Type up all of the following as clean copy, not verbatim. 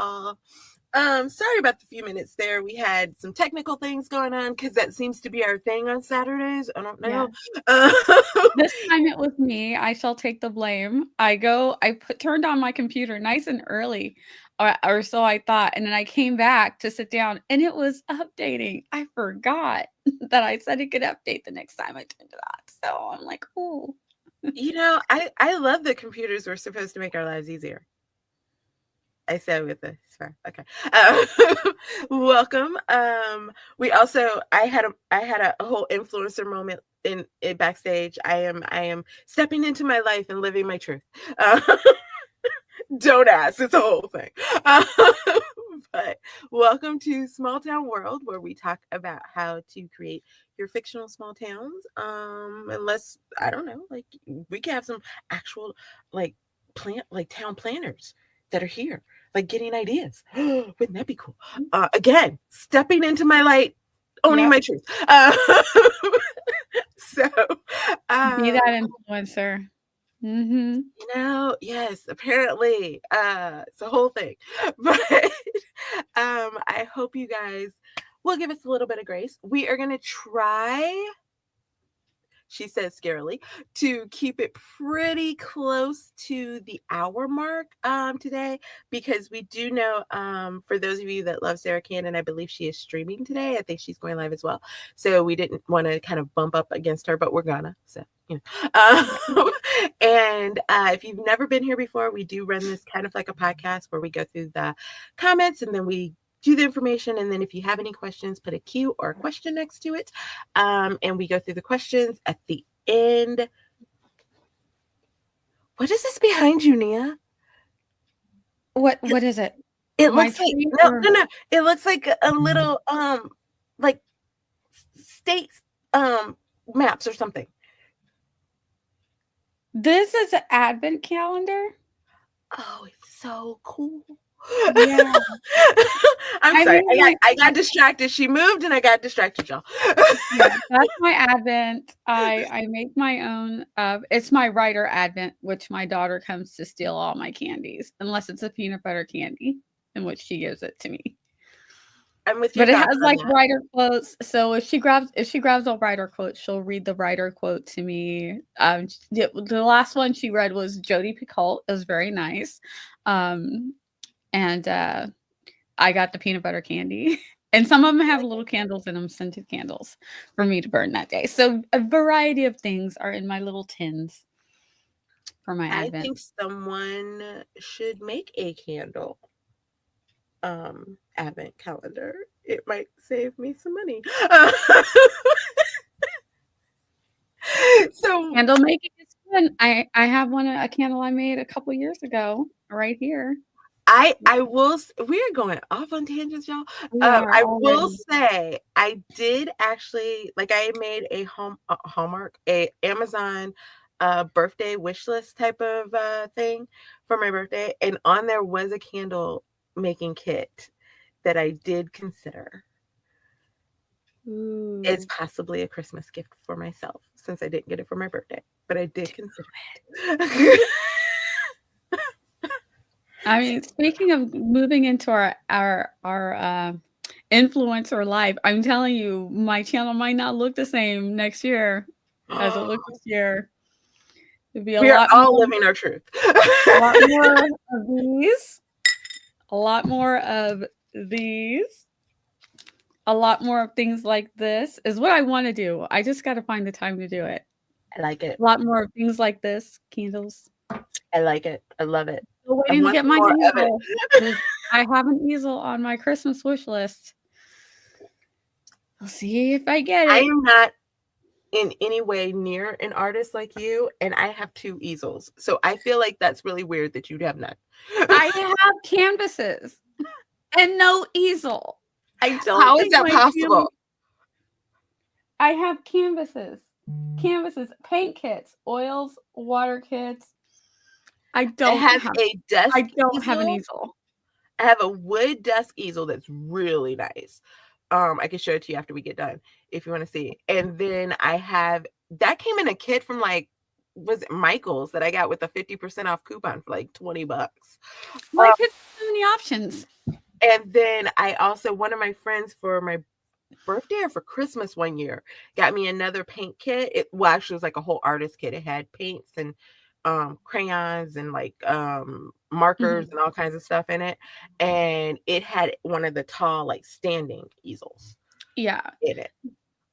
all. Sorry about the few minutes there. We had some technical things going on because that seems to be our thing on Saturdays. I don't know. This time it was me. I shall take the blame. Turned on my computer nice and early, or so I thought, and then I came back to sit down, and it was updating. I forgot that I said it could update the next time I turned it on. So I'm like, oh. I love that computers were supposed to make our lives easier. I said with this. Okay. Welcome. I had a whole influencer moment in backstage. I am stepping into my life and living my truth. Don't ask. It's a whole thing. But welcome to Small Town World, where we talk about how to create your fictional small towns. Unless I don't know, like we can have some actual town planners that are here, like getting ideas. Wouldn't that be cool? Again, stepping into my light, owning my truth. So Be that influencer. Mm-hmm. Yes, apparently, it's a whole thing. But I hope you guys will give us a little bit of grace. We are going to try, she says scarily, to keep it pretty close to the hour mark today, because we do know, for those of you that love Sarah Cannon, I believe she is streaming today. I think she's going live as well. So we didn't want to kind of bump up against her, but we're gonna. So, and if you've never been here before, we do run this kind of like a podcast where we go through the comments and then we do the information, and then if you have any questions, put a Q or a question next to it, and we go through the questions at the end. What is this behind you, Nia? What is it? It looks like no. It looks like a little like states maps or something. This is an advent calendar. Oh, it's so cool. Yeah. I'm sorry. I got distracted. She moved and I got distracted, y'all. Yeah, that's my advent. I make my own. It's my writer advent, which my daughter comes to steal all my candies, unless it's a peanut butter candy, in which she gives it to me. I'm with you. But it has like writer quotes. So if she grabs a writer quote, she'll read the writer quote to me. The last one she read was Jodi Picoult. It was very nice. And I got the peanut butter candy. And some of them have little candles in them, scented candles, for me to burn that day. So a variety of things are in my little tins for my advent. I think someone should make a candle advent calendar. It might save me some money. So candle making is fun. I have a candle I made a couple years ago right here. I will. We are going off on tangents, y'all. I will say I did actually, like, I made a Amazon birthday wish list type of thing for my birthday, and on there was a candle making kit that I did consider. Ooh. It's possibly a Christmas gift for myself, since I didn't get it for my birthday, but I did consider it. I mean, speaking of moving into our influencer life, I'm telling you, my channel might not look the same next year as it looked this year. It'd be we are all living our truth. A lot more of these. A lot more of these. A lot more of things like this is what I want to do. I just got to find the time to do it. I like it. A lot more of things like this, candles. I like it. I love it. Waiting to get my easel. I have an easel on my Christmas wish list. I'll see if I get it. I am not in any way near an artist like you, and I have 2 easels. So I feel like that's really weird that you'd have none. I have canvases and no easel. How is that possible? I have canvases, paint kits, oils, water kits. I don't have a desk. I don't have an easel. I have a wood desk easel that's really nice. I can show it to you after we get done if you want to see. And then I have that came in a kit from like was it Michael's that I got with a 50% off coupon for like $20. Life has so many options. And then I also, one of my friends for my birthday or for Christmas one year got me another paint kit. It actually was like a whole artist kit. It had paints and crayons and like markers and all kinds of stuff in it. And it had one of the tall like standing easels in it.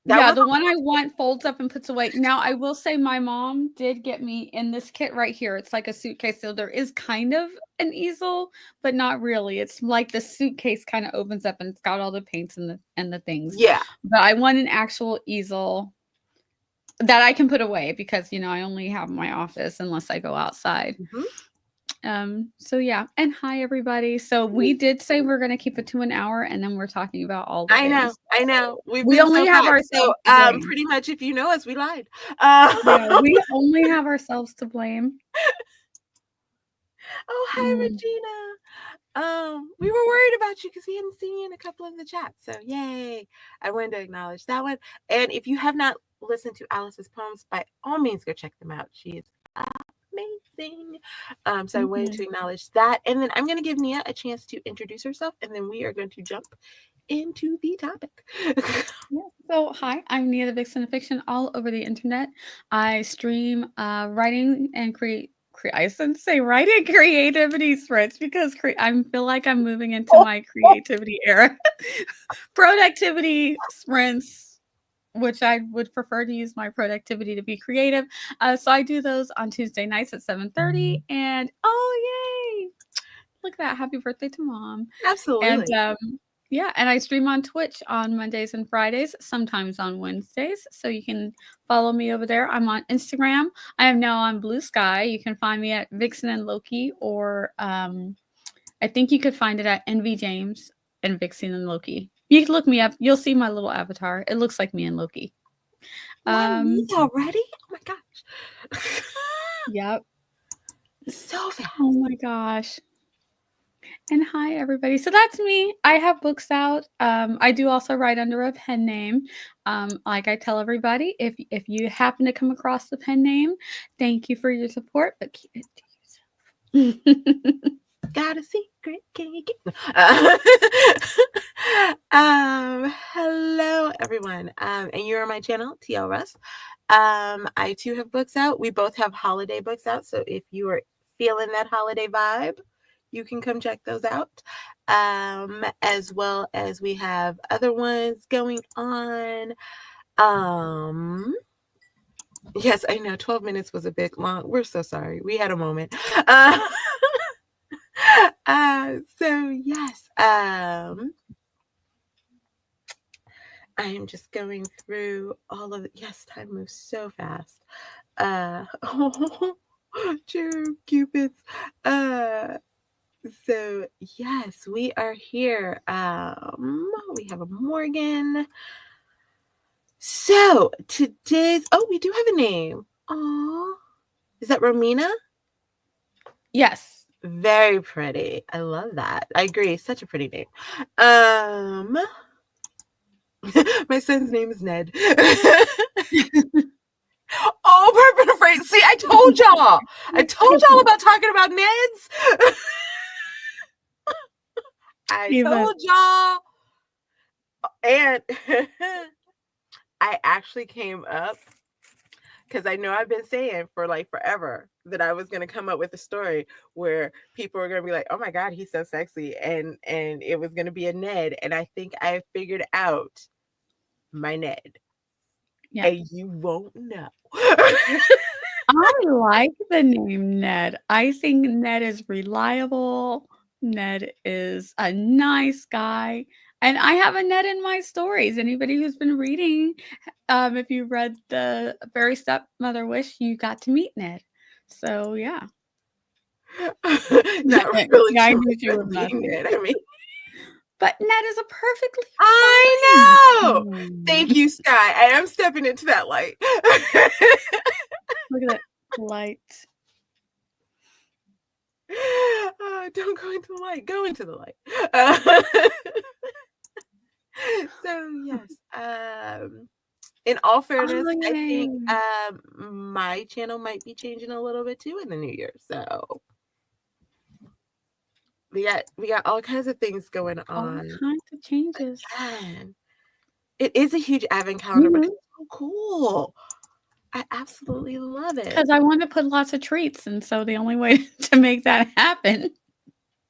Yeah, the one I want folds up and puts away. Now, I will say my mom did get me in this kit right here. It's like a suitcase, so there is kind of an easel, but not really. It's like the suitcase kind of opens up and it's got all the paints and the things. Yeah. But I want an actual easel that I can put away because, you know, I only have my office unless I go outside. So yeah, and hi everybody. So we did say we're gonna keep it to an hour, and then we're talking about all the things. I know. We only have ourselves. So pretty much, if you know us, we lied. Yeah, we only have ourselves to blame. Oh, hi, Regina. We were worried about you because we hadn't seen you in a couple of the chats. So yay! I wanted to acknowledge that one. And if you have not listened to Alice's poems, by all means, go check them out. She is amazing. So I wanted to acknowledge that. And then I'm going to give Nia a chance to introduce herself, and then we are going to jump into the topic. So hi, I'm Nia the Vixen of Fiction all over the internet. I stream writing and create. I shouldn't say writing creativity sprints because I feel like I'm moving into my creativity era. Productivity sprints, which I would prefer to use my productivity to be creative. So I do those on Tuesday nights at 7:30. And oh, yay! Look at that. Happy birthday to mom. Absolutely. And yeah, and I stream on Twitch on Mondays and Fridays, sometimes on Wednesdays. So you can follow me over there. I'm on Instagram. I am now on Blue Sky. You can find me at Vixen and Loki, or I think you could find it at Envy James and Vixen and Loki. You can look me up. You'll see my little avatar. It looks like me and Loki. Me already? Oh my gosh. Yep. So fast. Oh my gosh. And hi everybody. So that's me. I have books out. I do also write under a pen name. Like I tell everybody, if you happen to come across the pen name, thank you for your support, but keep it to yourself. Got a secret, can you get hello everyone. And you're on my channel, TL Russ. I too have books out. We both have holiday books out. So if you are feeling that holiday vibe, you can come check those out. As well as we have other ones going on. Yes, I know 12 minutes was a bit long. We're so sorry. We had a moment. So yes, I am just going through all of it. Yes, time moves so fast. Cherub Cupids. So yes, we are here. We have a Morgan. So today's we do have a name. Aw. Is that Romina? Yes. Very pretty. I love that. I agree. Such a pretty name. My son's name is Ned. Oh, Purple Afraid. See, I told y'all. I told y'all about talking about Neds. I told y'all. And I actually came up because I know I've been saying for like forever that I was going to come up with a story where people are going to be like, oh my God, he's so sexy. And it was going to be a Ned. And I think I figured out my Ned. Yeah. And you won't know. I like the name Ned. I think Ned is reliable. Ned is a nice guy. And I have a Ned in my stories. Anybody who's been reading, if you read the Fairy Stepmother Wish, you got to meet Ned. So yeah. Not really. I knew you would not. Ned. I mean, but Ned is a perfectly. I know. Thank you, Sky. I am stepping into that light. Look at that light. Don't go into the light. Go into the light. So yes. in all fairness, Oh, I think yay. my channel might be changing a little bit too in the new year. So we got all kinds of things going All on. kinds of changes. Man, it is a huge advent calendar, but Mhm. it's so cool. I absolutely love it. 'Cause I want to put lots of treats, and so the only way to make that happen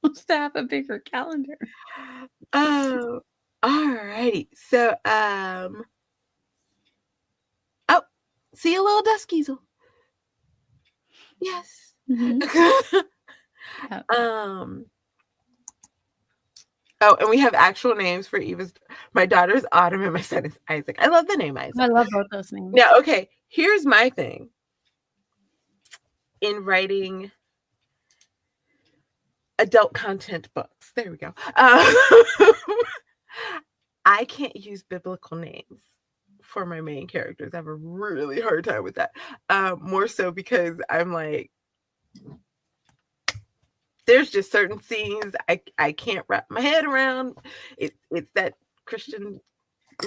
was to have a bigger calendar. Oh, alrighty. So, oh, see a little Duskiesel. Yes. Mhm. Yep. Oh, and we have actual names for Eva's. My daughter's Autumn and my son is Isaac. I love the name Isaac. I love both those names. Now, okay, here's my thing in writing adult content books. There we go. I can't use biblical names for my main characters. I have a really hard time with that. More so because I'm like, there's just certain scenes I can't wrap my head around. It's that Christian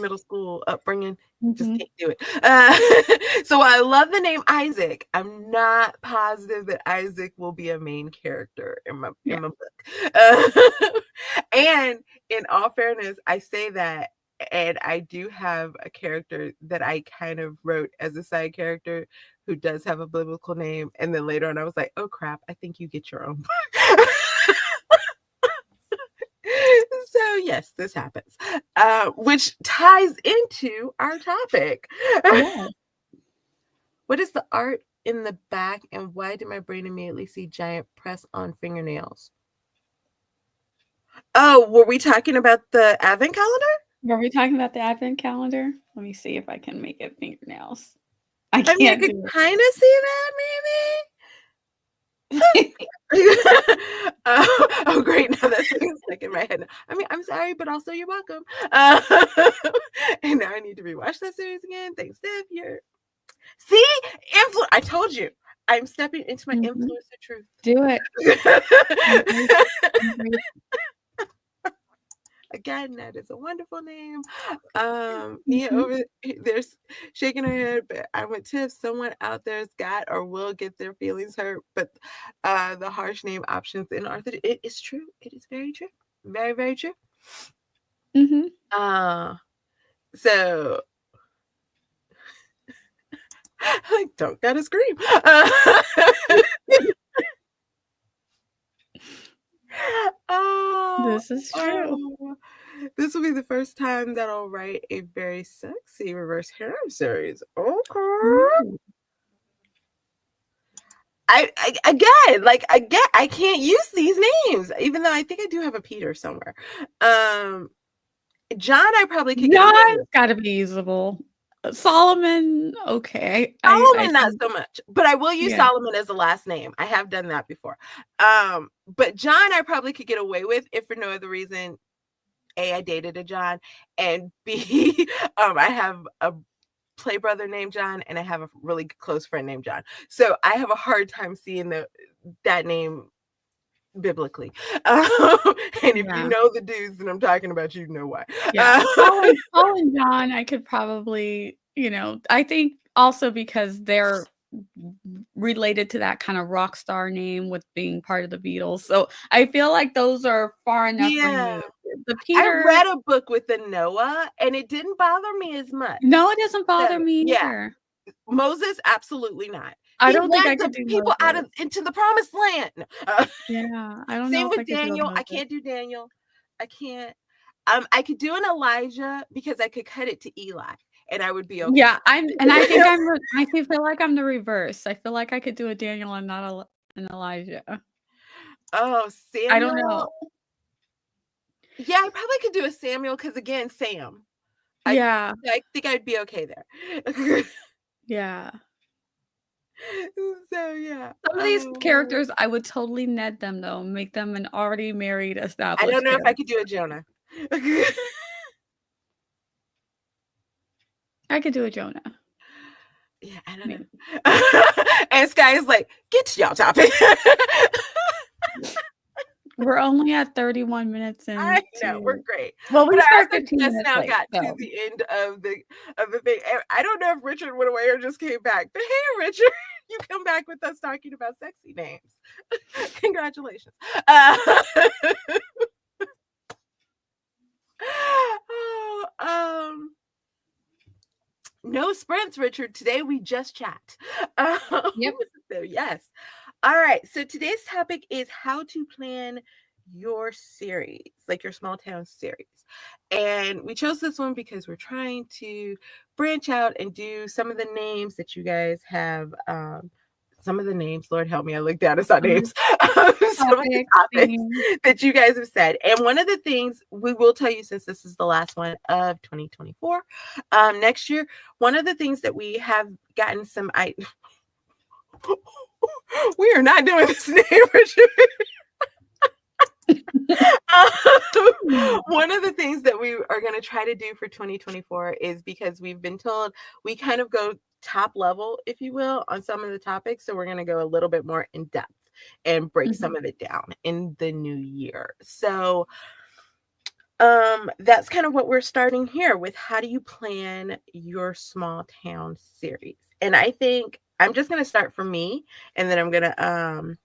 middle school upbringing. Just Mhm. can't do it. So I love the name Isaac. I'm not positive that Isaac will be a main character in my Yeah. book. And in all fairness, I say that, and I do have a character that I kind of wrote as a side character who does have a biblical name. And then later on, I was like, oh crap, I think you get your own book. So yes, this happens, which ties into our topic. Yeah. What is the art in the back, and why did my brain immediately see giant press-on fingernails? Oh, were we talking about the advent calendar? Were we talking about the advent calendar? Let me see if I can make it fingernails. I I mean, I can't could do it. kind of see that, maybe. Oh, great! Now that's stuck in my head. I mean, I'm sorry, but also you're welcome. And now I need to rewatch that series again. Thanks, Steph. See, I told you, I'm stepping into my Mhm. influencer truth. Do it. Embrace it. Embrace Again, that is a wonderful name. Mia over there's shaking her head, but I went to if someone out there's got or will get their feelings hurt. But the harsh name options in Arthur, it is true. It is very true. Very, very true. Mhm. So I don't gotta scream. This is true. This will be the first time that I'll write a very sexy reverse harem series. Okay. Ooh. I can't use these names, even though I think I do have a Peter somewhere. John, I probably could get away John's with. gotta be usable. Solomon, okay. I Solomon, not think so much, but I will use yeah. Solomon as the last name. I have done that before. But John, I probably could get away with, if for no other reason. A, I dated a John, and B, I have a play brother named John, and I have a really close friend named John. So I have a hard time seeing that name biblically. And if you Yeah. know the dudes that I'm talking about, you know why. Yeah. Paul and John, I could probably, I think also because they're related to that kind of rock star name with being part of the Beatles. So I feel like those are far enough Yeah. removed. The I Peter, read a book with a Noah, and it didn't bother me as much. no, it doesn't bother So, me yeah. either. Moses, absolutely not. I He don't think led I could the do people Moses. into the promised land. Yeah, I don't know Same if I with could do a Daniel. I Moses. can't do Daniel. I can't. I could do an Elijah because I could cut it to Eli, and I would be okay. Yeah, I feel like I'm the reverse. I feel like I could do a Daniel and not an Elijah. Oh, I don't know. Samuel. Yeah, I probably could do a Samuel because again, Sam. Yeah. I think I'd be okay there. Yeah. So yeah. Some of these characters, I would totally Ned them though, make them an already married, I established don't know if I character. could do a Jonah. I could do a Jonah. Yeah, I don't Maybe. know. And Sky is like, get to y'all topic. We're only at 31 minutes I know, we're into great. well, But we I start also 15 just minutes now late, got to so the end of the thing. And I don't know if Richard went away or just came back. But hey, Richard, you come back with us talking about sexy names. Congratulations. Oh, no sprints, Richard. Today we just chat. Um, yep. so yes. All right. So today's topic is how to plan your series, like your small town series. And we chose this one because we're trying to branch out and do some of the names that you guys have. Some of the names, Lord help me, I looked down and saw names. Some of the Topics, topics themes. that you guys have said. And one of the things we will tell you, since this is the last one of 2024, next year, one of the things that we have gotten some we are not doing this name, Richard. One of the things that we are going to try to do for 2024 is, because we've been told we kind of go top level, if you will, on some of the topics. So we're going to go a little bit more in depth and break some of it down in the new year. So that's kind of what we're starting here with. How do you plan your small town series? And I think I'm just going to start from me, and then I'm going to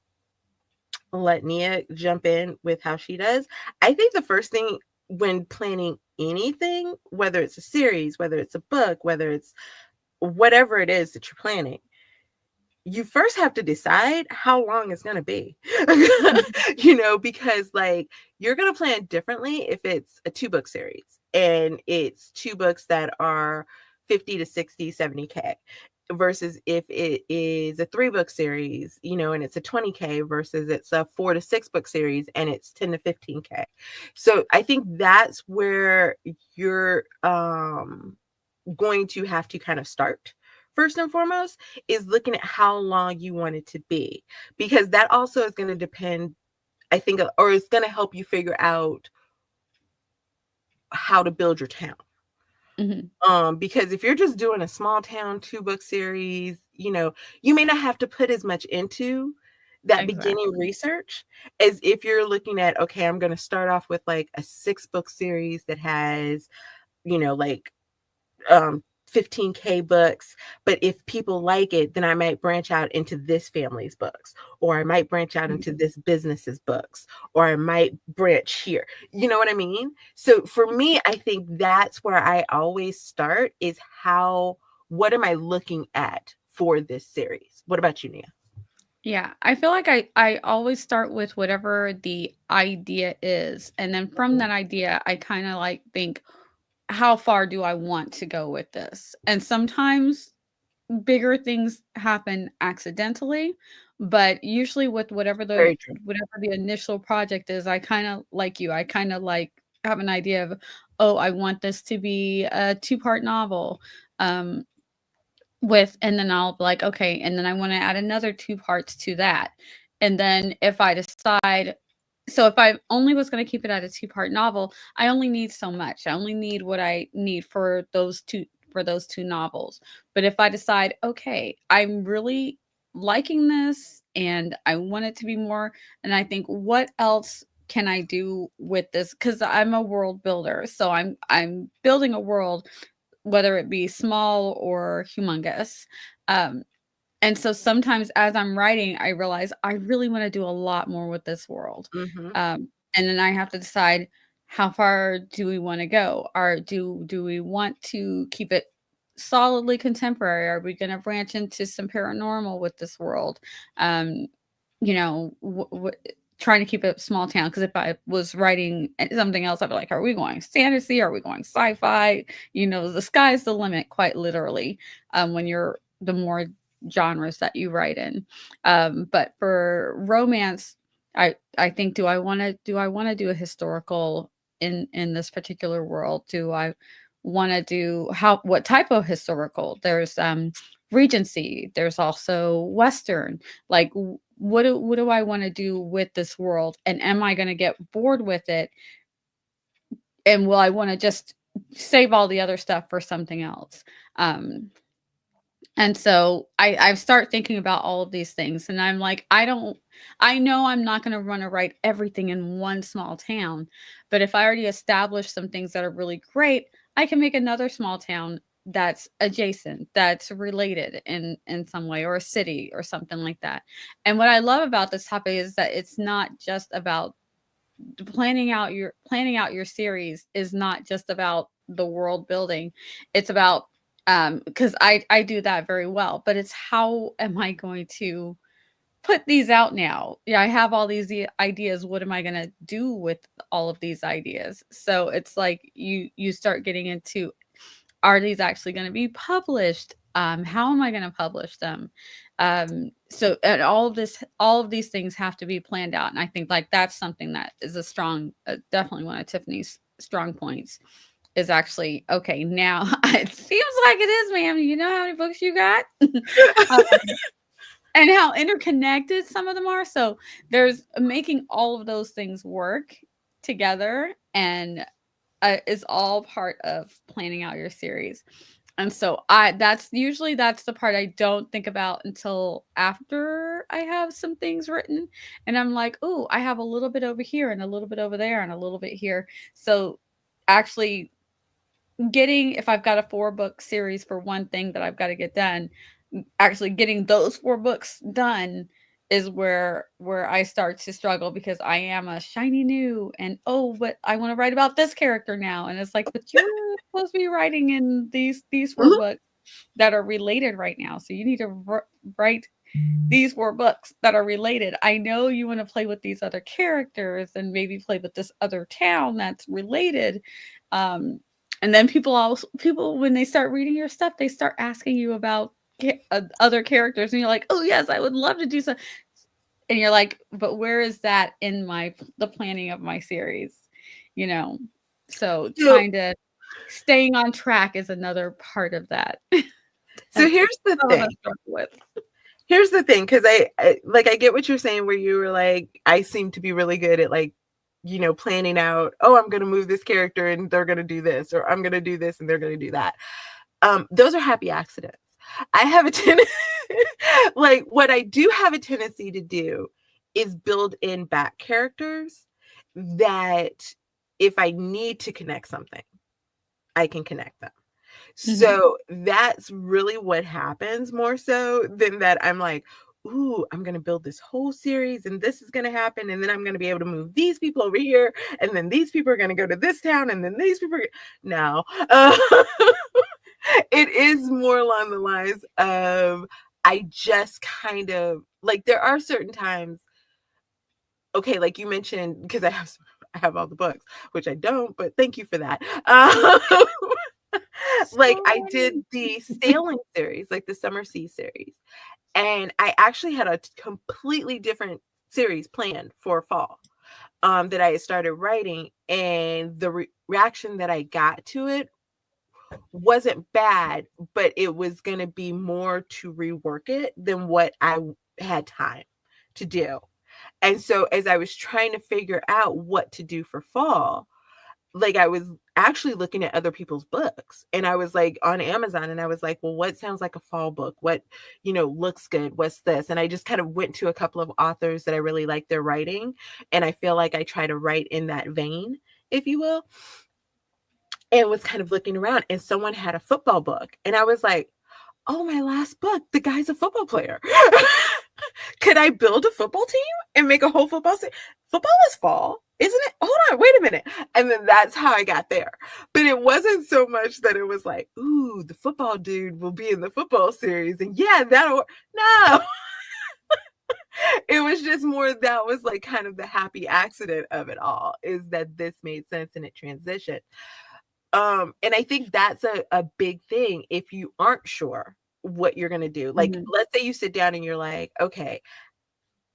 let Nia jump in with how she does. I think the first thing when planning anything, whether it's a series, whether it's a book, whether it's whatever it is that you're planning, you first have to decide how long it's going to be. Because like you're going to plan differently if it's a 2-book series and it's 2 books that are 50 to 60, 70K, versus if it is a 3-book series, and it's a 20K, versus it's a 4 to 6 book series and it's 10 to 15K. So I think that's where you're going to have to kind of start. First and foremost is looking at how long you want it to be, because that also is going to depend, I think, or it's going to help you figure out how to build your town. Because if you're just doing a small town 2-book series, you may not have to put as much into that beginning Exactly. research as if you're looking at, okay, I'm going to start off with like a 6-book series that has, like 15K books. But if people like it, then I might branch out into this family's books, or I might branch out into this business's books, or I might branch here. You know what I mean? So for me, I think that's where I always start, is what am I looking at for this series? What about you, Nia? Yeah, I feel like I always start with whatever the idea is, and then from that idea, I kind of like think, how far do I want to go with this? And sometimes bigger things happen accidentally, but usually with Very true. whatever the initial project is, I kind of like you. I kind of like have an idea of, oh, I want this to be a 2-part novel. Um, and then I'll be like, okay, and then I want to add another 2 parts to that. And then if I decide, so if I only was going to keep it at a 2-part novel, I only need so much. I only need what I need for those two novels. But if I decide, okay, I'm really liking this and I want it to be more, and I think, what else can I do with this? Because I'm a world builder, so I'm building a world, whether it be small or humongous. Um, and so sometimes as I'm writing, I realize I really want to do a lot more with this world. Mm-hmm. And then I have to decide, how far do we want to go? Or do we want to keep it solidly contemporary? Are we going to branch into some paranormal with this world? Um, you know, trying to keep it small town. Because if I was writing something else, I'd be like, are we going fantasy? Are we going sci-fi? The sky's the limit, quite literally. When you're the more genres that you write in. But for romance, I think, do I want to do a historical in this particular world? Do I want to do what type of historical? There's Regency. There's also Western. Like, what do I want to do with this world? And am I going to get bored with it? And will I want to just save all the other stuff for something else? Um, And so I start thinking about all of these things, and I'm like, I know I'm not going to run to write everything in one small town, but if I already established some things that are really great, I can make another small town that's adjacent, that's related in some way, or a city or something like that. And what I love about this topic is that it's not just about planning out your series is not just about the world building. It's about because I do that very well, but it's how am I going to put these out now? Yeah, I have all these ideas. What am I going to do with all of these ideas? So it's like you start getting into, are these actually going to be published? How am I going to publish them? So and all of these things have to be planned out, and I think like that's something that is a strong, definitely one of Tiffany's strong points. Is actually okay now. It seems like it is, ma'am. You know how many books you got, um, and how interconnected some of them are. So there's making all of those things work together, and is all part of planning out your series. And so that's the part I don't think about until after I have some things written, and I'm like, "Oh, I have a little bit over here and a little bit over there and a little bit here." So actually getting, if I've got a 4-book series for one thing that I've got to get done, actually getting those 4 books done is where I start to struggle, because I am a shiny new, and oh, but I want to write about this character now, and it's like, but you're supposed to be writing in these 4 Mhm. books that are related right now, so you need to write these 4 books that are related. I know you want to play with these other characters and maybe play with this other town that's related. Um, and then people when they start reading your stuff, they start asking you about other characters, and you're like, "Oh yes, I would love to do so." And you're like, "But where is that in the planning of my series?" You know. So So trying to staying on track is another part of that. so That here's the some of us thing. struggle with. Here's the thing, because I get what you're saying, where you were like, I seem to be really good at like, planning out, oh, I'm gonna move this character and they're gonna do this, or I'm gonna do this and they're gonna do that. Those are happy accidents. I have a tendency, like what I do have a tendency to do is build in back characters that if I need to connect something, I can connect them. Mhm. So that's really what happens, more so than that I'm like, ooh, I'm going to build this whole series and this is going to happen. And then I'm going to be able to move these people over here. And then these people are going to go to this town. And then these people no, it is more along the lines of, I just kind of like, there are certain times, okay, like you mentioned, because I have all the books, which I don't, but thank you for that. Like I did Sorry. the sailing series, like the summer sea series, and I actually had a completely different series planned for fall, that I had started writing, and the reaction that I got to it wasn't bad, but it was going to be more to rework it than what I had time to do. And so as I was trying to figure out what to do for fall, like I was actually looking at other people's books, and I was like on Amazon, and I was like, well, what sounds like a fall book? What, looks good? What's this? And I just kind of went to a couple of authors that I really like their writing. And I feel like I try to write in that vein, if you will, and was kind of looking around, and someone had a football book. And I was like, oh, my last book, the guy's a football player. Could I build a football team and make a whole football team? Football is fall, isn't it? Hold on, wait a minute. And then that's how I got there. But it wasn't so much that it was like, ooh, the football dude will be in the football series. And yeah, that'll work. No. It was just more, that was like kind of the happy accident of it all, is that this made sense and it transitioned. And I think that's a big thing if you aren't sure what you're gonna do. Like, Mhm. let's say you sit down and you're like, okay,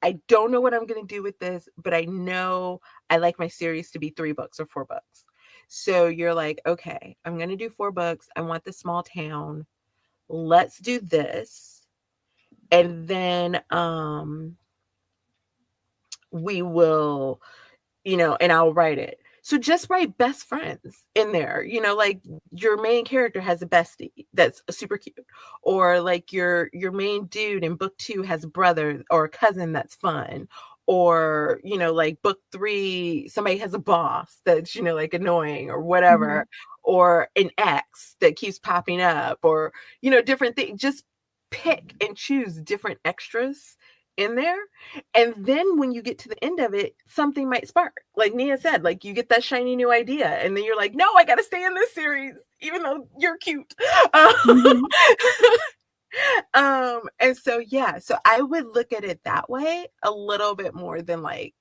I don't know what I'm going to do with this, but I know I like my series to be 3 books or 4 books. So you're like, okay, I'm going to do 4 books. I want the small town. Let's do this. And then we will, and I'll write it. So just write best friends in there. Like your main character has a bestie that's super cute, or like your main dude in book 2 has a brother or a cousin that's fun, or like book 3 somebody has a boss that's like annoying or whatever, Mhm. or an ex that keeps popping up, or different things. Just pick and choose different extras in there, and then when you get to the end of it, something might spark. Like Nia said, like you get that shiny new idea, and then you're like, no, I gotta stay in this series, even though you're cute. Um, Mhm. and so yeah, so I would look at it that way a little bit more than like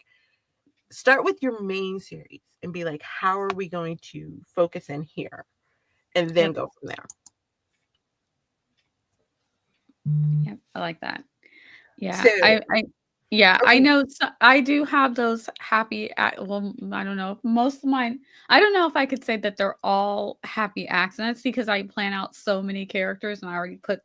start with your main series and be like, how are we going to focus in here? And then Yep. go from there. Yep. I like that. Yeah, So, yeah, I okay. know I do have those well, I don't know, most of mine I don't know if I could say that they're all happy accidents because I plan out so many characters and I already put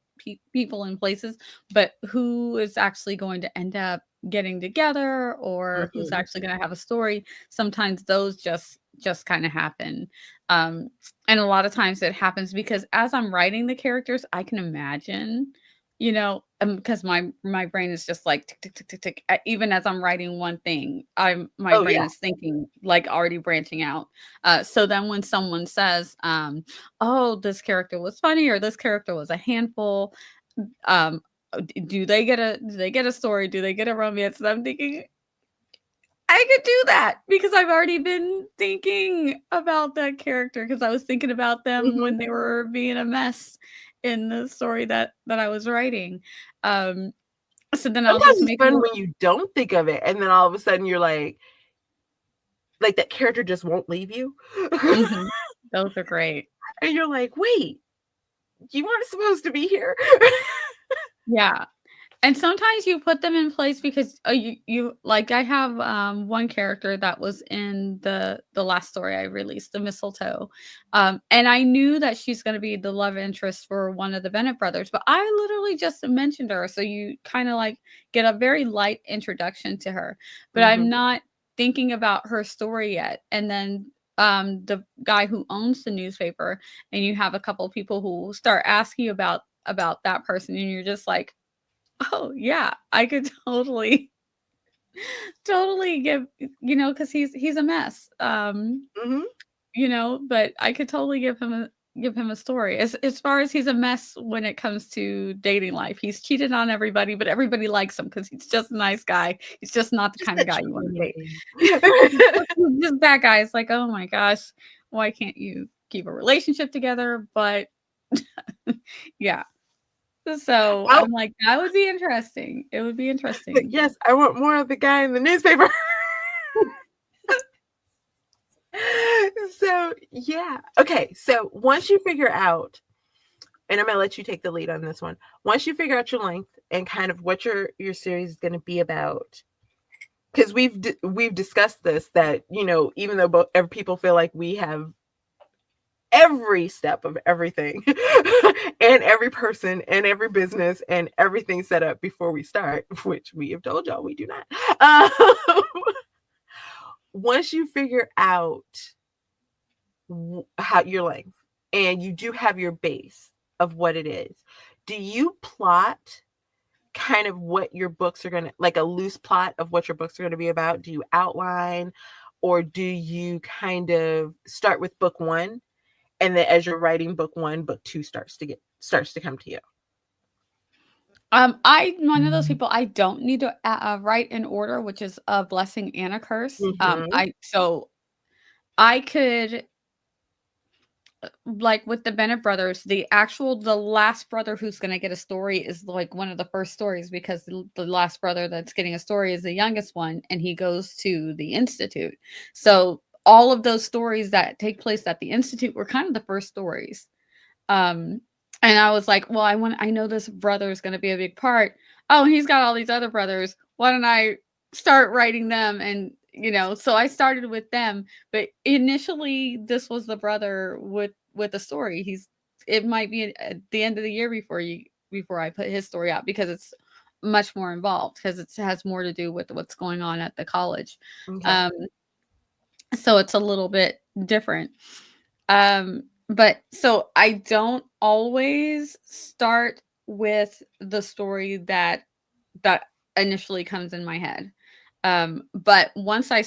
people in places, but who is actually going to end up getting together or who's Mhm. actually gonna have a story, sometimes those just kinda happen, and a lot of times it happens because as I'm writing the characters, I can imagine because my brain is just like tick, tick, tick, tick, tick. Even as I'm writing one thing, my Oh brain yeah. is thinking like already branching out. So then when someone says, "Oh, this character was funny," or "This character was a handful," do they get a story? Do they get a romance? And I'm thinking, I could do that because I've already been thinking about that character because I was thinking about them Mhm. when they were being a mess in the story that I was writing. Um, so then I'll Sometimes just it's make fun them. when you don't think of it, and then all of a sudden you're like that character just won't leave you. Mhm. Those are great. And you're like, "Wait, you weren't supposed to be here." Yeah. And sometimes you put them in place because, you like, I have, one character that was in the last story I released, the Mistletoe, and I knew that she's gonna be the love interest for one of the Bennett brothers, but I literally just mentioned her, so you kinda, like, get a very light introduction to her, but I'm Mhm. not thinking about her story yet, and then, the guy who owns the newspaper, and you have a couple people who start asking about that person, and you're just like, oh, yeah, I could totally totally give because he's a mess, Mhm. but I could totally give him a story. As far as he's a mess when it comes to dating life. He's cheated on everybody, but everybody likes him because he's just a nice guy. He's just not the Just kind of that guy you wanna charming date. thing. Just that guy. It's like, "Oh my gosh, why can't you keep a relationship together?" But yeah. So, Oh, I'm like, "That would be interesting." It would be interesting. yes, I want more of the guy in the newspaper. So, yeah. Okay, so once you figure out, and I'm gonna let you take the lead on this one. Once you figure out your length and kind of what your series is gonna be about, because we've discussed this, that even though people feel like we have every step of everything and every person and every business and everything set up before we start, which we have told y'all we do not. Once you figure out how your length and you do have your base of what it is, do you plot kind of what your books are going to, like a loose plot of what your books are going to be about? Do you outline, or do you kind of start with book 1, and then as you're writing book 1, book 2 starts to come to you? I'm one of those people, I don't need to, write in order, which is a blessing and a curse. Mhm. I could like, with the Bennett brothers, the last brother who's gonna get a story is, like, one of the first stories because the last brother that's getting a story is the youngest one, and he goes to the institute. So, all of those stories that take place at the institute were kind of the first stories. Um, and I was like, "Well, I know this brother is gonna be a big part. Oh, he's got all these other brothers. Why don't I start writing them?" And, so I started with them, but initially, this was the brother with a story. It might be at the end of the year before I put his story out because it's much more involved because it has more to do with what's going on at the college. Okay. Um So it's a little bit different. But so I don't always start with the story that initially comes in my head. But once I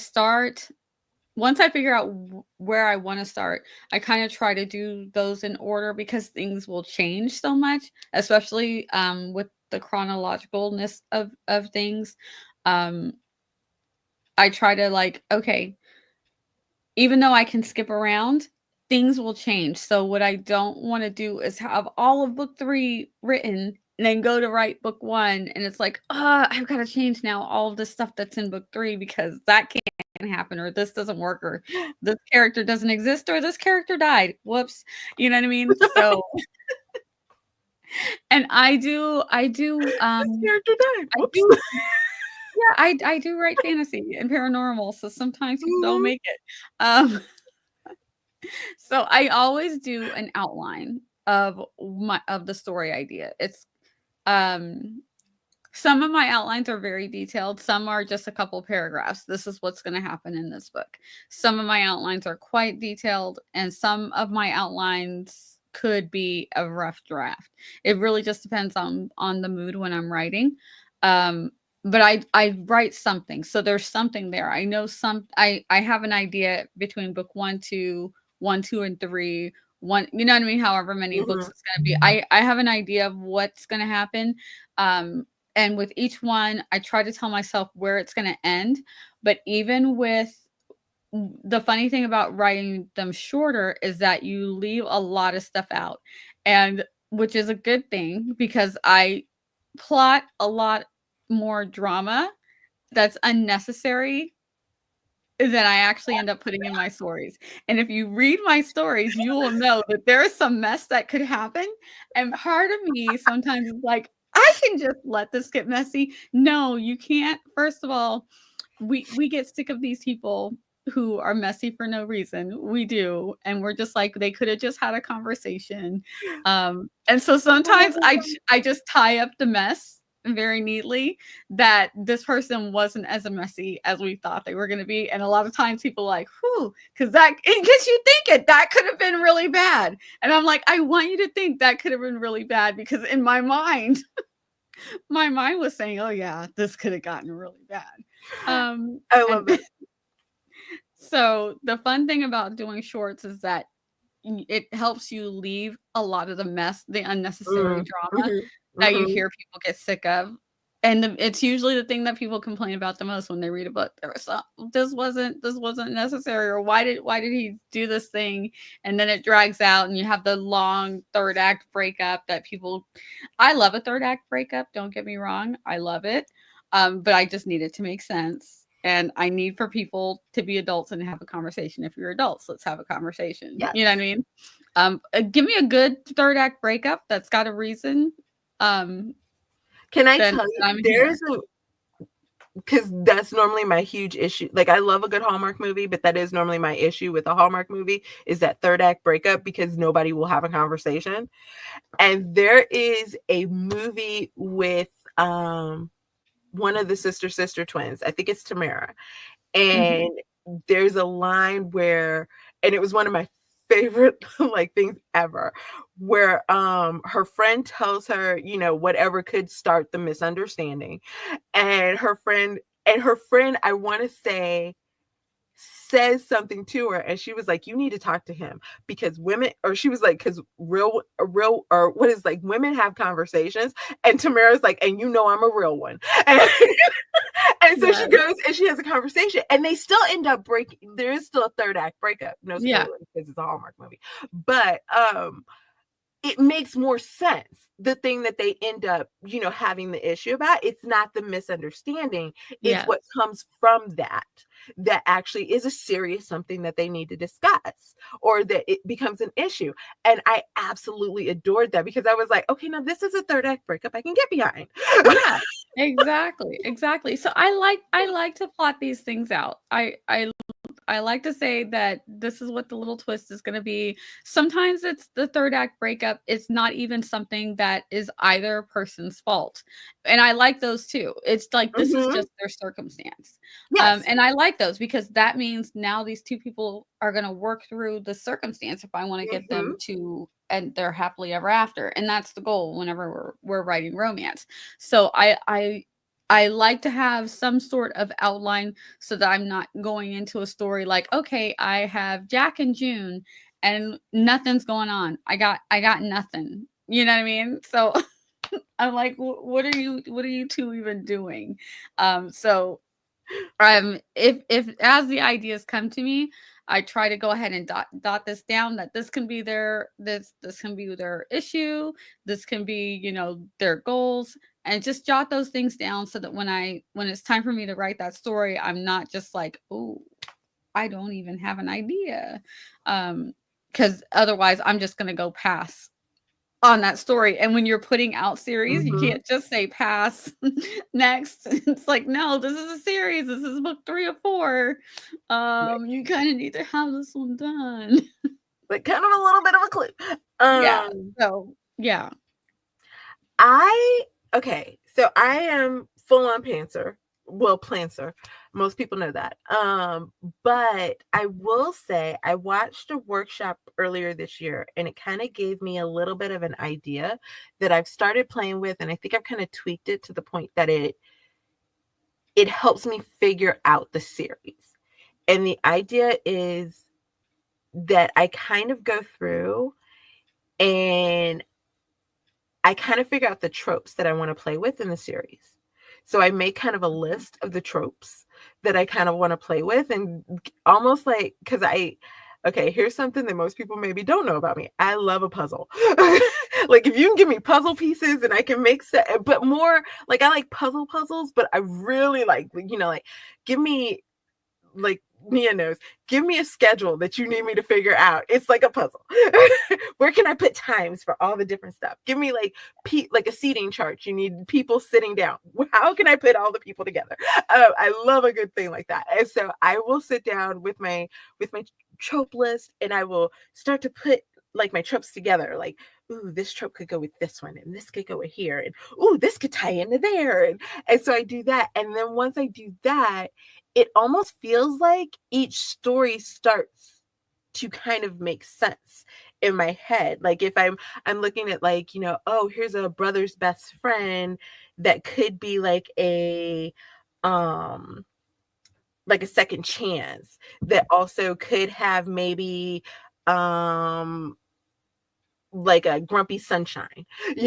figure out where I want to start, I kind of try to do those in order because things will change so much, especially with the chronologicalness of things. Um, I try to like, okay, even though I can skip around, things will change. So what I don't want to do is have all of book 3 written and then go to write book 1 and it's like, I've got to change now all of the stuff that's in book 3 because that can't happen or this doesn't work or this character doesn't exist or this character died. Whoops. You know what I mean? So and This character died. I Whoops. do yeah, I do write fantasy and paranormal, so sometimes people don't Mhm. make it. Um So I always do an outline of the story idea. It's um some of my outlines are very detailed, some are just a couple paragraphs. This is what's going to happen in this book. Some of my outlines are quite detailed and some of my outlines could be a rough draft. It really just depends on the mood when I'm writing. Um but I write something. So there's something there. I know I have an idea between book 1, 2, 1, 2 and 3, one, you know what I mean, however many books Mhm. it's going to be. I have an idea of what's going to happen. Um and with each one, I try to tell myself where it's going to end. But even with the funny thing about writing them shorter is that you leave a lot of stuff out, and which is a good thing because I plot a lot more drama that's unnecessary than I actually end up putting in my stories. And if you read my stories, you will know that there is some mess that could happen. And part of me sometimes is like, I can just let this get messy. No, you can't. First of all, we get sick of these people who are messy for no reason. We do. And we're just like, they could have just had a conversation. And so sometimes I just tie up the mess very neatly that this person wasn't as messy as we thought they were going to be. And a lot of times people are like, whew, because that it gets you thinking that could have been really bad. And I'm like, I want you to think that could have been really bad because in my mind, my mind was saying, oh yeah, this could have gotten really bad. I love And it. so the fun thing about doing shorts is that it helps you leave a lot of the mess, the unnecessary Mm. drama Mhm. that you Mhm. hear people get sick of. And it's usually the thing that people complain about the most when they read a book. There was some, this wasn't necessary, or why did he do this thing? And then it drags out, and you have the long third act breakup that people. I love a third act breakup. Don't get me wrong, I love it, but I just need it to make sense. And I need for people to be adults and have a conversation. If you're adults, let's have a conversation. Yes. You know what I mean? Give me a good third act breakup that's got a reason. Um, Can I then tell you, I'm there's here. a because that's normally my huge issue. Like I love a good Hallmark movie, but that is normally my issue with a Hallmark movie is that third act breakup because nobody will have a conversation. And there is a movie with one of the sister twins. I think it's Tamara. Mhm. And there's a line where, and it was one of my favorite like things ever, where her friend tells her, you know, whatever could start the misunderstanding. And her friend, I want to say, says something to her, and she was like, you need to talk to him because women, or she was like, because real or what is like women have conversations. And Tamara's like, and you know I'm a real one. And, and so she Yes. goes and she has a conversation and they still end up breaking. There is still a third act breakup. No Yeah. spoilers because it's a Hallmark movie. But it makes more sense. The thing that they end up, you know, having the issue about, it's not the misunderstanding. It's Yes. what comes from that actually is a serious something that they need to discuss or that it becomes an issue. And I absolutely adored that because I was like, okay, now this is a third act breakup I can get behind. Yeah. Exactly. Exactly. So I like to plot these things out. I like to say that this is what the little twist is gonna be. Sometimes it's the 3rd act breakup, it's not even something that is either person's fault, and I like those too. It's like, this is Mhm. just their circumstance, Yes. and I like those because that means now these 2 people are gonna work through the circumstance if I wanna get them Mhm. to and they're happily ever after, and that's the goal whenever we're writing romance. So I like to have some sort of outline so that I'm not going into a story like, okay, I have Jack and June and nothing's going on. I got nothing. You know what I mean? So I'm like, what are you two even doing? So if as the ideas come to me, I try to go ahead and dot this down that this can be this can be their issue, this can be, their goals, and just jot those things down so that when it's time for me to write that story, I'm not just like, oh, I don't even have an idea. Because otherwise I'm just gonna go pass on that story. And when you're putting out series, you Mhm. can't just say pass next. It's like, no, this is a series. This is book 3 or 4. Right. You kind of need to have this one done. Like, kind of a little bit of a clue. Yeah. So yeah. I okay, so I am full on pantser. Well, plancer. Most people know that. But I will say I watched a workshop earlier this year and it kind of gave me a little bit of an idea that I've started playing with, and I think I've kind of tweaked it to the point that it helps me figure out the series. And the idea is that I kind of go through and I kind of figure out the tropes that I want to play with in the series. So I make kind of a list of the tropes that I kind of want to play with, and almost like, because okay, here's something that most people maybe don't know about me. I love a puzzle. Like, if you can give me puzzle pieces and I can make set, but more like I like puzzles, but I really like, like, give me, like, Mia knows, give me a schedule that you need me to figure out. It's like a puzzle. Where can I put times for all the different stuff? Give me like a seating chart. You need people sitting down. How can I put all the people together? I love a good thing like that. And so I will sit down with my trope list and I will start to put like my tropes together. Like, ooh, this trope could go with this one, and this could go with here, and ooh, this could tie into there. And so I do that. And then once I do that, it almost feels like each story starts to kind of make sense in my head. Like, if I'm looking at, like, oh, here's a brother's best friend that could be um like a second chance, that also could have maybe um like a grumpy sunshine,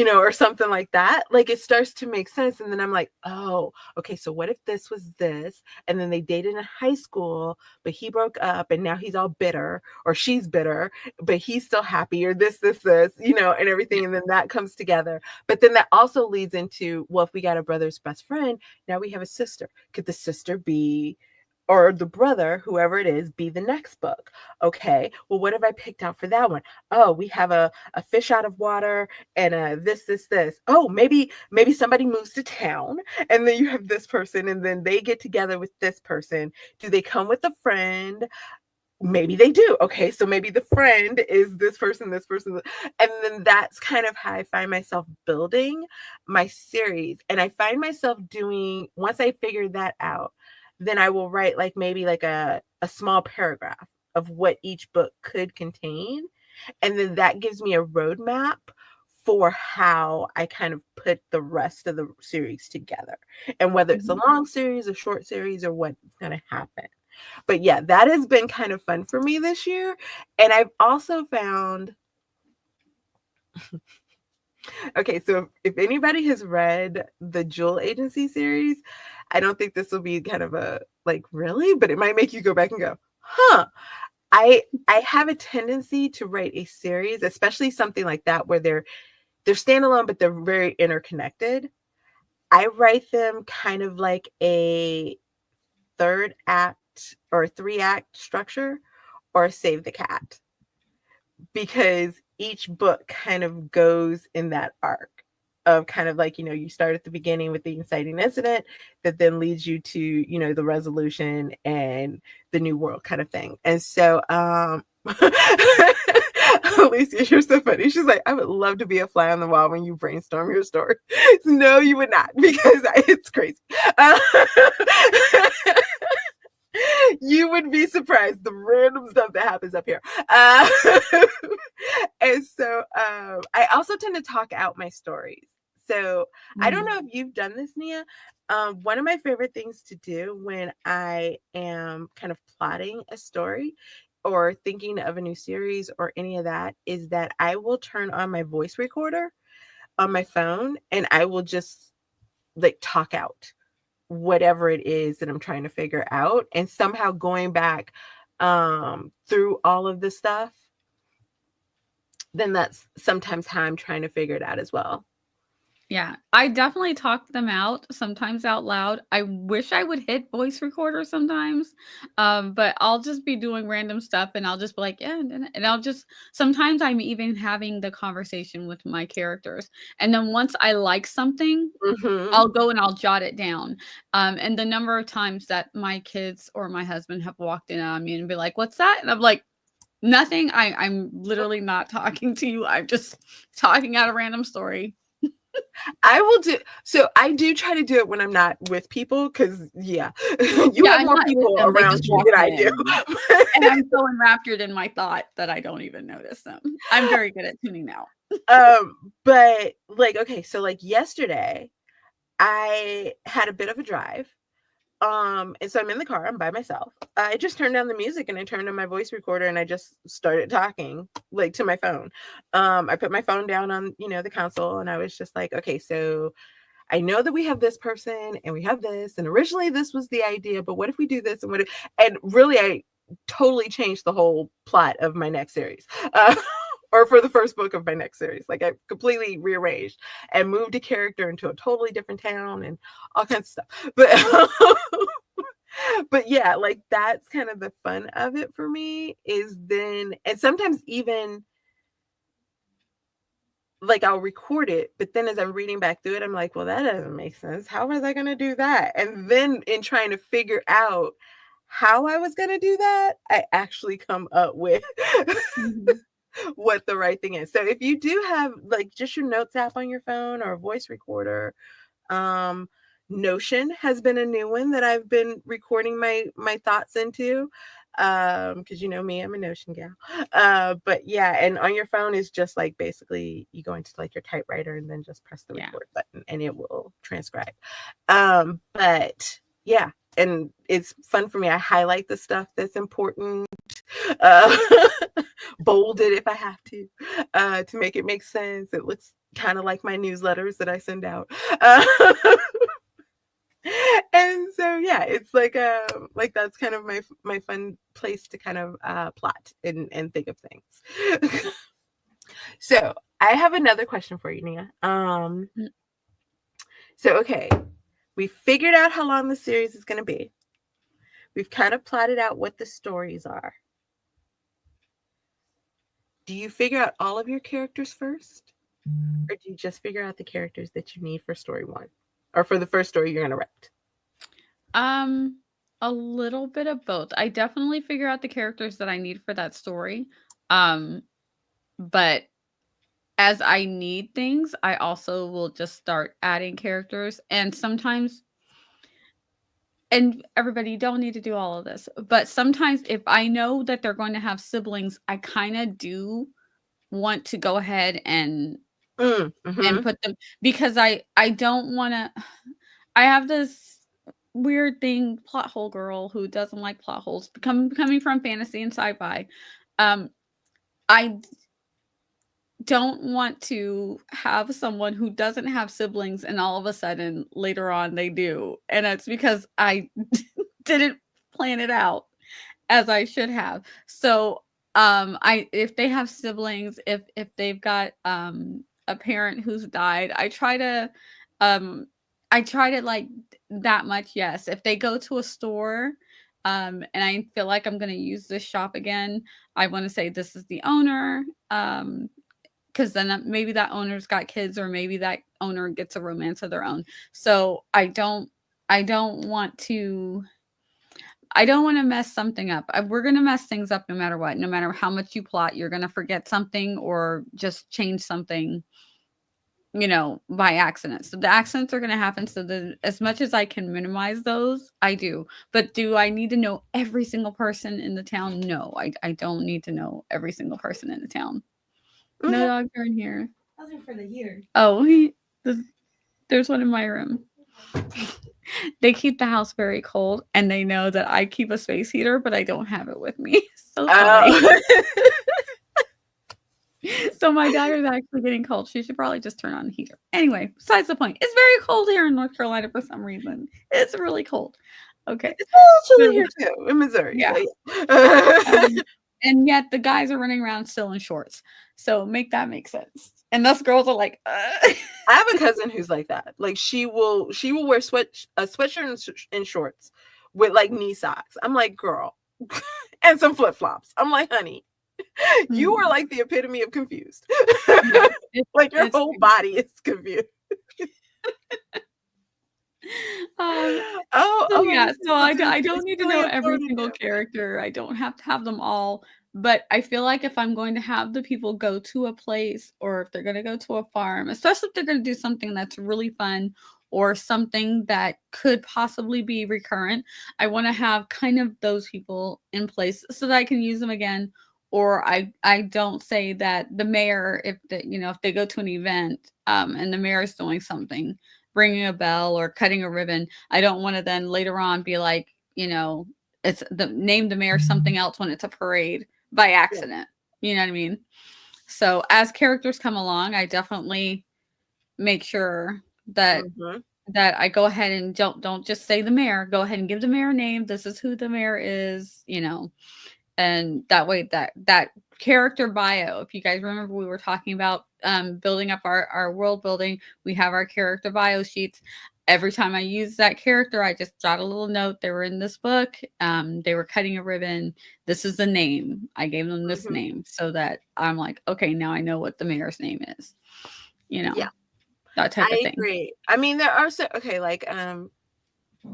or something like that. Like, it starts to make sense. And then I'm like, oh, okay, so what if this was this? And then they dated in high school, but he broke up and now he's all bitter, or she's bitter, but he's still happy, or this, and Yeah. everything. And then that comes together. But then that also leads into, well, if we got a brother's best friend, now we have a sister. Could the sister be, or the brother, whoever it is, be the next book? Okay, well, what have I picked out for that one? Oh, we have a fish out of water, and this. Oh, maybe somebody moves to town, and then you have this person, and then they get together with this person. Do they come with a friend? Maybe they do. Okay, so maybe the friend is this person. And then that's kind of how I find myself building my series. And I find myself doing, once I figure that out, then I will write like maybe like a small paragraph of what each book could contain. And then that gives me a roadmap for how I kind of put the rest of the series together, and whether it's a Mhm. long series, a short series, or what's going to happen. But yeah, that has been kind of fun for me this year. And I've also found, okay, so if anybody has read the Jewel Agency series, I don't think this will be kind of a like, really, but it might make you go back and go, huh. I have a tendency to write a series, especially something like that where they're standalone but they're very interconnected. I write them kind of like a third act or 3-act structure, or Save the Cat, because each book kind of goes in that arc of kind of like, you start at the beginning with the inciting incident that then leads you to, the resolution and the new world kind of thing. And so, Alicia, you're so funny. She's like, I would love to be a fly on the wall when you brainstorm your story. No, you would not, because it's crazy. Uh, you would be surprised the random stuff that happens up here. And so I also tend to talk out my stories. So I don't know if you've done this, Nia. One of my favorite things to do when I am kind of plotting a story or thinking of a new series or any of that is that I will turn on my voice recorder on my phone and I will just like talk out whatever it is that I'm trying to figure out, and somehow going back through all of this stuff, then that's sometimes how I'm trying to figure it out as well. Yeah, I definitely talk them out, sometimes out loud. I wish I would hit voice recorder sometimes, but I'll just be doing random stuff and I'll just be like, yeah, and I'll just sometimes I'm even having the conversation with my characters. And then once I like something, Mm-hmm. I'll go and I'll jot it down. And the number of times that my kids or my husband have walked in on me and be like, "What's that?" And I'm like, "Nothing. I'm literally not talking to you. I'm just talking out a random story." I will do so. I do try to do it when I'm not with people because, yeah, you Yeah, have I'm more not with people them. They around just you walked than I do. in, and I'm so enraptured in my thought that I don't even notice them. I'm very good at tuning out. But like, okay, so like yesterday, I had a bit of a drive. And so I'm in the car, I'm by myself. I just turned down the music and I turned on my voice recorder and I just started talking like to my phone. I put my phone down on, the console and I was just like, okay, so I know that we have this person and we have this, and originally this was the idea, but what if we do this and and really I totally changed the whole plot of my next series. Or for the first book of my next series. Like I completely rearranged and moved a character into a totally different town and all kinds of stuff. But yeah, like that's kind of the fun of it for me is then, and sometimes even like I'll record it, but then as I'm reading back through it, I'm like, well, that doesn't make sense. How was I going to do that? And then in trying to figure out how I was going to do that, I actually come up with Mhm. what the right thing is. So if you do have like just your notes app on your phone or a voice recorder, um, Notion has been a new one that I've been recording my thoughts into. Because you know me, I'm a Notion gal. But yeah, and on your phone is just like basically you go into like your typewriter and then just press the Yeah. record button and it will transcribe. But yeah, and it's fun for me. I highlight the stuff that's important, uh, bold it if I have to make it make sense. It looks kind of like my newsletters that I send out. And so yeah, it's like that's kind of my fun place to kind of plot and think of things. So I have another question for you, Nia. Mm. So okay, we figured out how long the series is going to be. We've kind of plotted out what the stories are. Do you figure out all of your characters first? Or do you just figure out the characters that you need for story one? Or for the first story you're going to write? Um, a little bit of both. I definitely figure out the characters that I need for that story. Um, but as I need things, I also will just start adding characters. And sometimes, and everybody, you don't need to do all of this, but sometimes if I know that they're going to have siblings, I kind of do want to go ahead and Mm-hmm. put them because I don't want to. I have this weird thing, plot hole girl who doesn't like plot holes. Coming from fantasy and sci-fi, um, I don't want to have someone who doesn't have siblings and all of a sudden later on they do. And it's because I didn't plan it out as I should have. So I if they have siblings, if they've got a parent who's died, um I try to like that much, yes. If they go to a store and I feel like I'm gonna use this shop again, I want to say this is the owner. because then maybe that owner's got kids, or maybe that owner gets a romance of their own. So I don't want to mess something up. We're gonna mess things up no matter what. No matter how much you plot, you're gonna forget something or just change something, by accident. So the accidents are gonna happen. So as much as I can minimize those, I do. But do I need to know every single person in the town? No, I don't need to know every single person in the town. No Okay. dogs are in here. I was looking for the heater. Oh, there's one in my room. They keep the house very cold, and they know that I keep a space heater, but I don't have it with me. So funny. Oh. So my daughter's actually getting cold. She should probably just turn on the heater. Anyway, besides the point. It's very cold here in North Carolina for some reason. It's really cold. Okay. It's a little chilly So, here too in Missouri. yeah. So, And yet the guys are running around still in shorts. So make that make sense. And those girls are like, I have a cousin who's like that. Like she will wear a sweatshirt and shorts with like knee socks. I'm like, girl, and some flip flops. I'm like, honey, you are like the epitome of confused. Yeah, like your whole body is confused. So yeah, so I don't need to know really every important single to character. I don't have to have them all. But I feel like if I'm going to have the people go to a place, or if they're going to go to a farm, especially if they're going to do something that's really fun or something that could possibly be recurrent, I want to have kind of those people in place so that I can use them again. Or I don't say that the mayor, if they go to an event, and the mayor is doing something, ringing a bell or cutting a ribbon, I don't want to then later on be like, it's name the mayor something else when it's a parade by accident. You know what I mean? So as characters come along, I definitely make sure that that I go ahead and don't just say the mayor. Go ahead and give the mayor a name. This is who the mayor is, and that way that character bio, if you guys remember, we were talking about building up our world building. We have our character bio sheets. Every time I use that character, I just jot a little note. They were in this book. They were cutting a ribbon. This is the name. I gave them this name, so that I'm like, okay, now I know what the mayor's name is. Yeah, that type of thing. I agree. I mean, there are like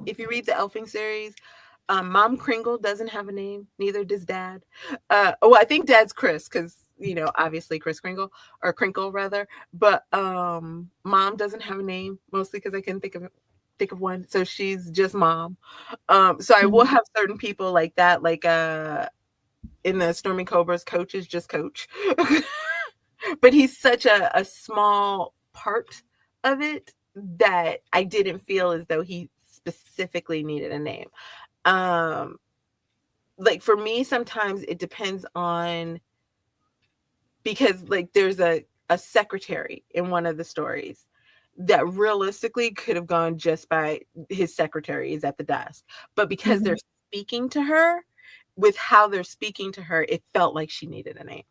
if you read the Elfing series, Mom Kringle doesn't have a name. Neither does Dad. I think Dad's Chris, because obviously Chris Kringle, or Crinkle rather. But Mom doesn't have a name, mostly because I couldn't think of one. So she's just Mom. So I will have certain people like that, like in the Stormy Cobras, Coach is just Coach. But he's such a small part of it that I didn't feel as though he specifically needed a name. Like for me, sometimes it depends on, because like there's a secretary in one of the stories that realistically could have gone just by his secretary is at the desk, but because they're speaking to her, with how they're speaking to her, it felt like she needed a name.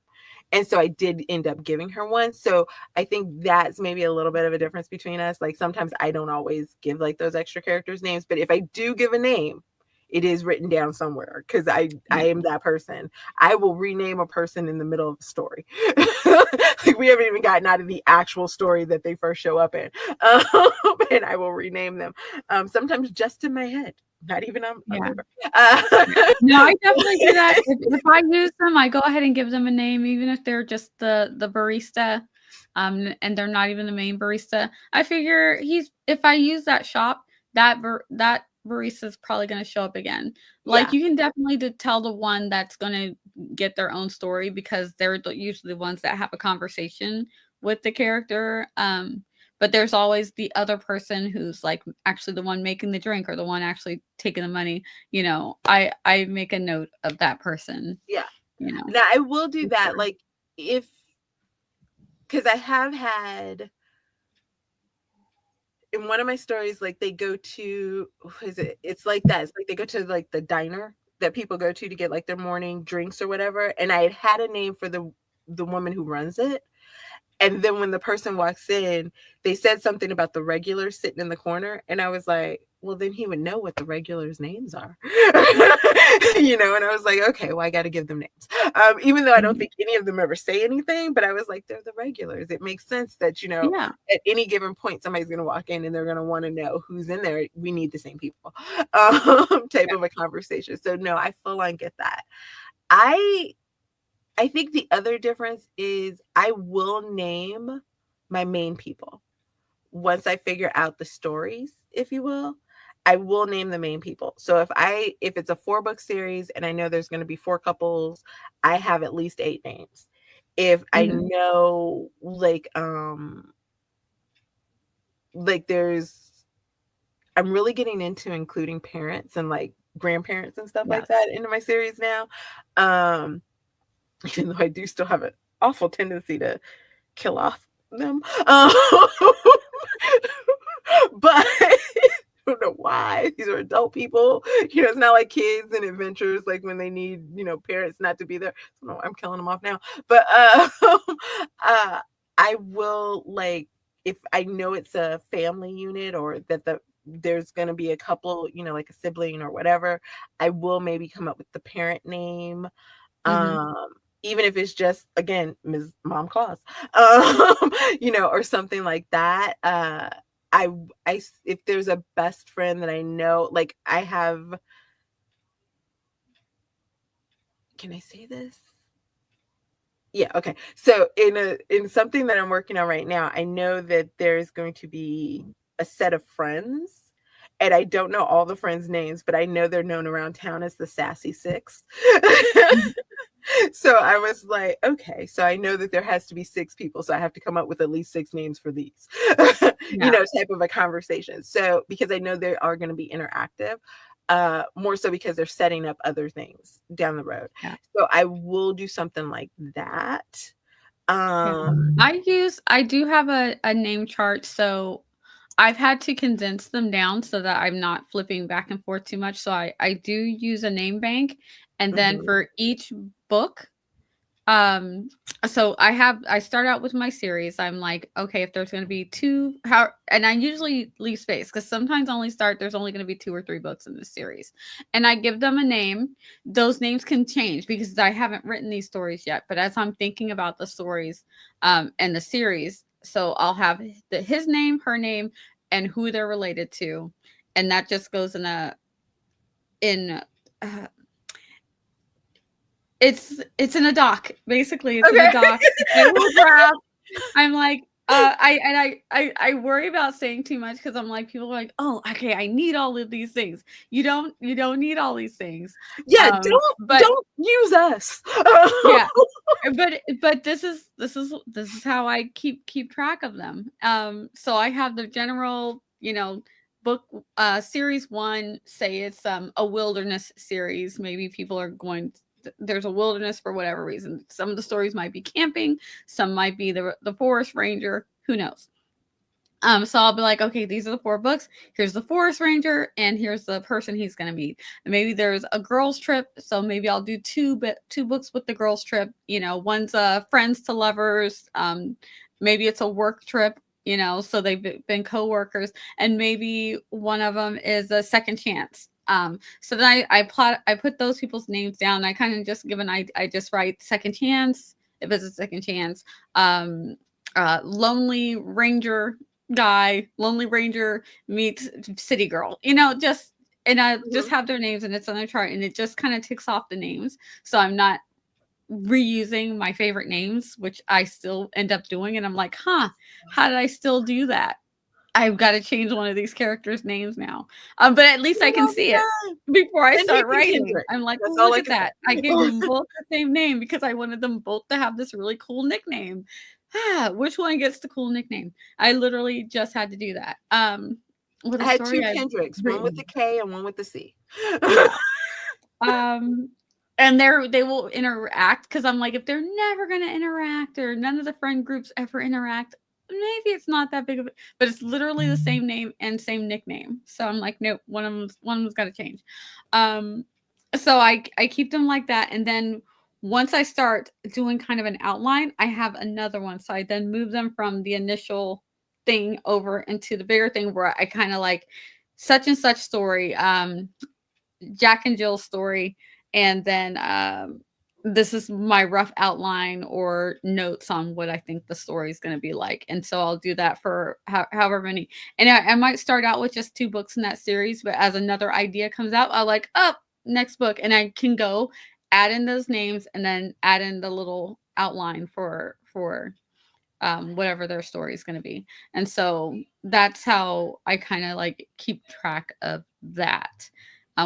And so I did end up giving her one. So I think that's maybe a little bit of a difference between us. Like sometimes I don't always give like those extra characters names, but if I do give a name, it is written down somewhere, because I am that person. I will rename a person in the middle of the story. Like we haven't even gotten out of the actual story that they first show up in. And I will rename them. Sometimes just in my head. Not even on paper. No, I definitely do that. If I use them, I go ahead and give them a name, even if they're just the barista, and they're not even the main barista. I figure if I use that shop, that barista is probably going to show up again. Like you can definitely tell the one that's going to get their own story, because they're usually the ones that have a conversation with the character. But there's always the other person who's like actually the one making the drink, or the one actually taking the money. I make a note of that person. Yeah. Now I will do that. Sure. Like because I have had in one of my stories, like they go to, it's like that. It's like they go to like the diner that people go to get like their morning drinks or whatever. And I had a name for the woman who runs it. And then when the person walks in, they said something about the regulars sitting in the corner. And I was like, well, then he would know what the regulars' names are. And I was like, okay, well, I got to give them names. Even though I don't Mhm. think any of them ever say anything, but I was like, they're the regulars. It makes sense that, Yeah. at any given point, somebody's going to walk in and they're going to want to know who's in there. We need the same people, type Yeah. of a conversation. So no, I full on get that. I I think the other difference is I will name my main people once I figure out the stories, if you will. I will name the main people. So if it's a 4-book series and I know there's going to be 4 couples, I have at least 8 names. If I Mhm. know there's I'm really getting into including parents and like grandparents and stuff like Yes. that into my series now. Um even though I do still have an awful tendency to kill off them. But I don't know why. These are adult people. It's not like kids and adventures, like when they need, parents not to be there. So no, I'm killing them off now. But uh, I will like if I know it's a family unit or that there's going to be a couple, like a sibling or whatever, I will maybe come up with the parent name, Mhm. um, even if it's just again Ms. Mom Claus, um, or something like that. I, if there's a best friend that I know, like I have, can I say this? Yeah, okay. So in something that I'm working on right now, I know that there's going to be a set of friends. And I don't know all the friends' names, but I know they're known around town as the Sassy Six. Mhm. So I was like, okay, so I know that there has to be 6 people, so I have to come up with at least 6 names for these, Yeah. type of a conversation. So because I know they are going to be interactive, more so because they're setting up other things down the road. Yeah. So I will do something like that. Yeah. Um, I do have a name chart, so I've had to condense them down so that I'm not flipping back and forth too much. So I do use a name bank, and then mhm. for each book, um, so I start out with my series. I'm like, okay, if there's gonna be 2 how and I usually leave space because sometimes there's only gonna be 2 or 3 books in this series. And I give them a name. Those names can change because I haven't written these stories yet. But as I'm thinking about the stories, and the series, so I'll have his name, her name, and who they're related to. And that just goes in uh, it's in a doc. Basically, it's in a Okay. doc. It's my little graph. I'm like, I worry about saying too much because I'm like, people are like, oh, okay, I need all of these things. You don't need all these things. Yeah, But don't use us. yeah, but this is how I keep track of them. So I have the general, book series 1, say it's a wilderness series. Maybe people are going there's a wilderness for whatever reason. Some of the stories might be camping, some might be the forest ranger, who knows. So I'll be like, okay, these are the 4 books. Here's the forest ranger, and here's the person he's gonna meet. And maybe there's a girls' trip, so maybe I'll do 2 books with the girls' trip. One's friends to lovers. Maybe it's a work trip. So they've been coworkers, and maybe one of them is a second chance. So then I put those people's names down. And I kind of just give I just write second chance if it's a second chance. Um, lonely ranger guy, Lonely Ranger meets City Girl. And I just Mhm. have their names and it's on a chart and it just kind of ticks off the names. So I'm not reusing my favorite names, which I still end up doing. And I'm like, how did I still do that? I've got to change one of these characters' names now. But at least I can It'll be see it done. before I Hendrix start and writing. Kendrick. I'm like, oh, That's all look I at can say. that. I gave them both the same name because I wanted them both to have this really cool nickname. Which one gets the cool nickname? I literally just had to do that. With I a had story 2 I've Kendricks, one with the written. K and one with the C. Yeah. Um, and they will interact because I'm like, if they're never gonna interact or none of the friend groups ever interact, maybe it's not that big of a but it's literally the same name and same nickname. So I'm like, nope, one of them's gotta change. Um, so I keep them like that, and then once I start doing kind of an outline, I have another one. So I then move them from the initial thing over into the bigger thing where I kind of like such and such story. Jack and Jill's story, and then this is my rough outline or notes on what I think the story is going to be like. And so I'll do that for however many. And I might start out with just 2 books in that series, but as another idea comes out, I'll like, up next book, and I can go add in those names and then add in the little outline for whatever their story is going to be. And so that's how I kind of like keep track of that.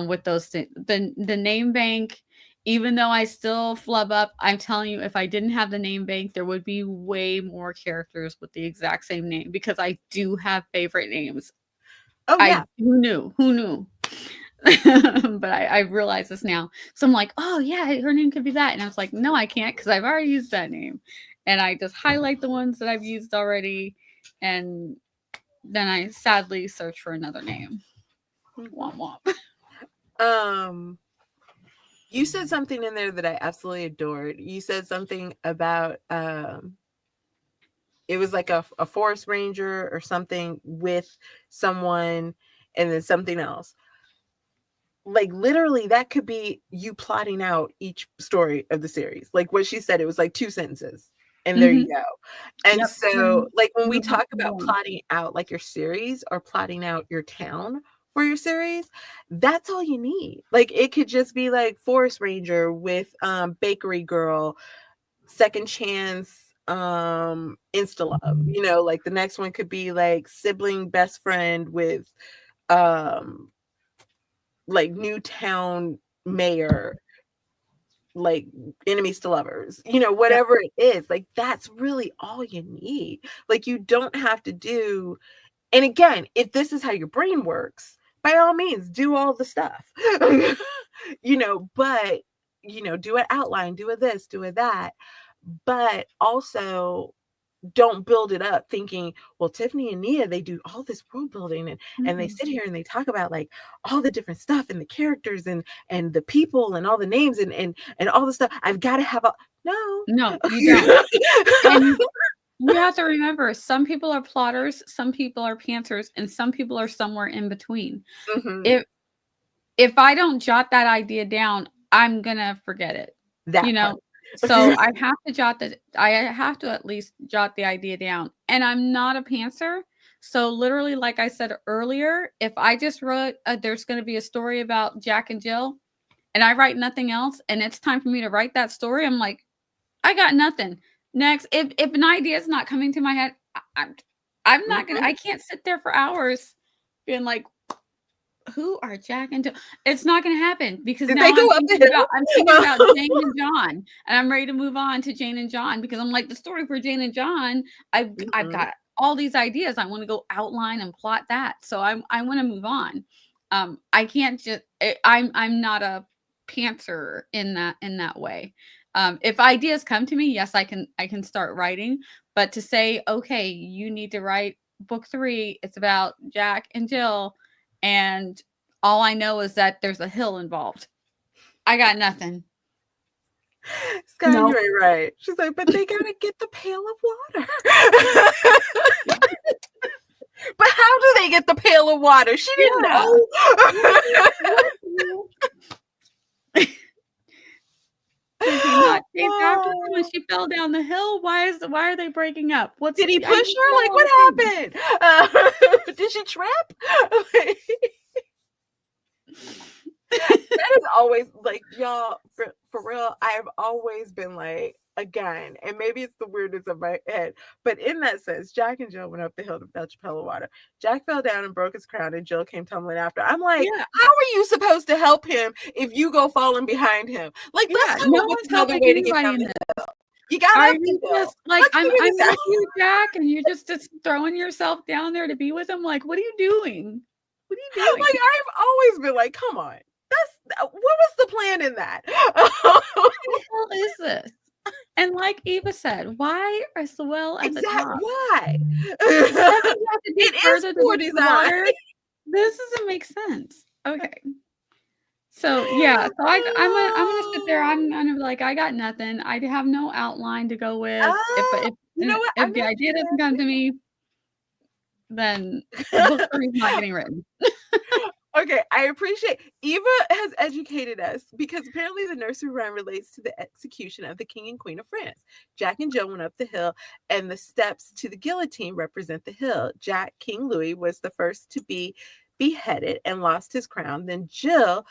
With those the name bank, even though I still flub up, I'm telling you, if I didn't have the name bank, there would be way more characters with the exact same name, because I do have favorite names. Oh yeah. Who knew? But I realize this now. So I'm like, oh yeah, her name could be that. And I was like, no, I can't, because I've already used that name. And I just highlight the ones that I've used already. And then I sadly search for another name. Womp womp. You said something in there that I absolutely adored. You said something about it was like a forest ranger or something with someone, and then something else. Like literally that could be you plotting out each story of the series. Like what she said, it was like 2 sentences. And there you go. And Yep. so like when we talk about plotting out like your series or plotting out your town for your series, that's all you need. Like it could just be like Forest Ranger with Bakery Girl, Second Chance, Insta Love. You know, like the next one could be like Sibling Best Friend with like Newtown Mayor, like Enemies to Lovers, you know, whatever it is. Like that's really all you need. Like you don't have to do. And again, if this is how your brain works, by all means do all the stuff. You know, but you know, do an outline, do a this, do a that, but also don't build it up thinking, well, Tiffany and Nia, they do all this world building and they sit here and they talk about like all the different stuff and the characters and the people and all the names and all the stuff. I've got to have a no, you don't. And you have to remember, some people are plotters, some people are pantsers, and some people are somewhere in between. If I don't jot that idea down, I'm gonna forget it. That you know, part. So I have to I have to at least jot the idea down. And I'm not a pantser. So literally, like I said earlier, if I just wrote there's going to be a story about Jack and Jill, and I write nothing else, and it's time for me to write that story, I'm like, I got nothing. Next, if an idea is not coming to my head, I'm not gonna. I can't sit there for hours being like, who are Jack and Jill? It's not going to happen, because now I'm thinking about Jane and John, and I'm ready to move on to Jane and John, because I'm like, the story for Jane and John, I've got all these ideas. I want to go outline and plot that. So I want to move on. I can't just. I'm not a pantser in that way. If ideas come to me, yes, I can start writing. But to say, okay, you need to write book 3. It's about Jack and Jill. And all I know is that there's a hill involved. I got nothing. Sky, you ain't right. She's like, but they gotta get the pail of water. But how do they get the pail of water? She didn't know. Did he not chase after her when she fell down the hill? Why are they breaking up? Did he push her? Like, what happened? Did she trip? That is always like, y'all, for real, I've always been like, again, and maybe it's the weirdness of my head, but in that sense, Jack and Jill went up the hill to fetch a pail of water. Jack fell down and broke his crown, and Jill came tumbling after. I'm like, how are you supposed to help him if you go falling behind him? Like, let's no one's helping way to get down the hill. You gotta just like, I'm with you, Jack, and you're just throwing yourself down there to be with him. Like, what are you doing? What are you doing? Like, I've always been like, come on. What was the plan in that? What the hell is this? And like Eva said, why as well at the top? Why? It is poor design. This doesn't make sense. Okay. So yeah, so I'm gonna sit there. I'm gonna be like, I got nothing. I have no outline to go with. If you know what, if the idea doesn't come to me, then book 3 is not getting written. Okay, I appreciate Eva has educated us because apparently the nursery rhyme relates to the execution of the King and Queen of France. Jack and Jill went up the hill, and the steps to the guillotine represent the hill. Jack, King Louis, was the first to be beheaded and lost his crown. Then Jill,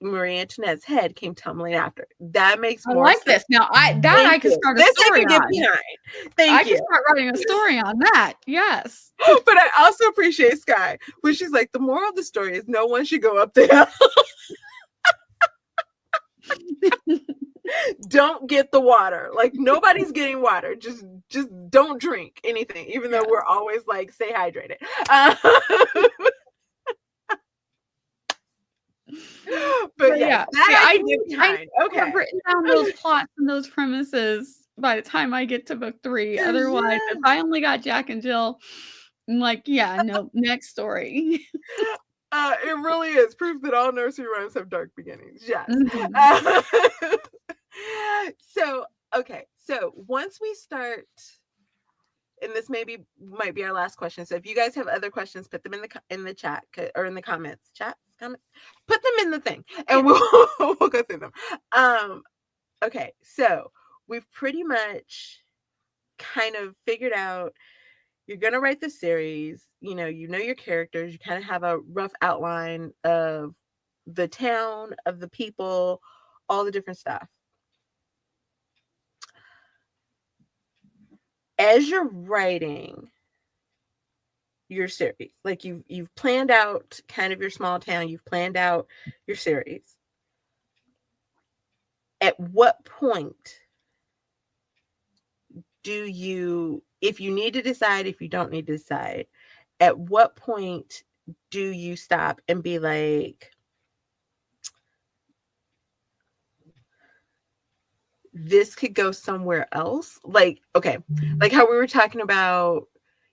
Marie Antoinette's head, came tumbling after. That makes I more like sense. this. Now Thank I could you. start a This I story can get on. behind. I Thank could you. start writing a story on that. Yes. But I also appreciate Sky, when she's like, the moral of the story is no one should go up the hill. Don't get the water. Like nobody's getting water. Just don't drink anything, even though Yes. we're always like, stay hydrated. But yes, See, that I can get I behind. have Okay. written down those plots and those premises by the time I get to book 3. Otherwise, if Yes. I only got Jack and Jill, I'm like, yeah, no, next story. It really is proof that all nursery rhymes have dark beginnings. Yes. Mhm. So, okay. So once we start, and this might be our last question. So if you guys have other questions, put them in the chat or in the comments. Put them in the thing, and we'll go through them. Okay. So we've pretty much kind of figured out, you're going to write the series, you know your characters, you kind of have a rough outline of the town, of the people, all the different stuff. As you're writing your series, like you've planned out kind of your small town, you've planned out your series. At what point do you, if you need to decide, if you don't need to decide, at what point do you stop and be like, this could go somewhere else? Like, okay, like how we were talking about,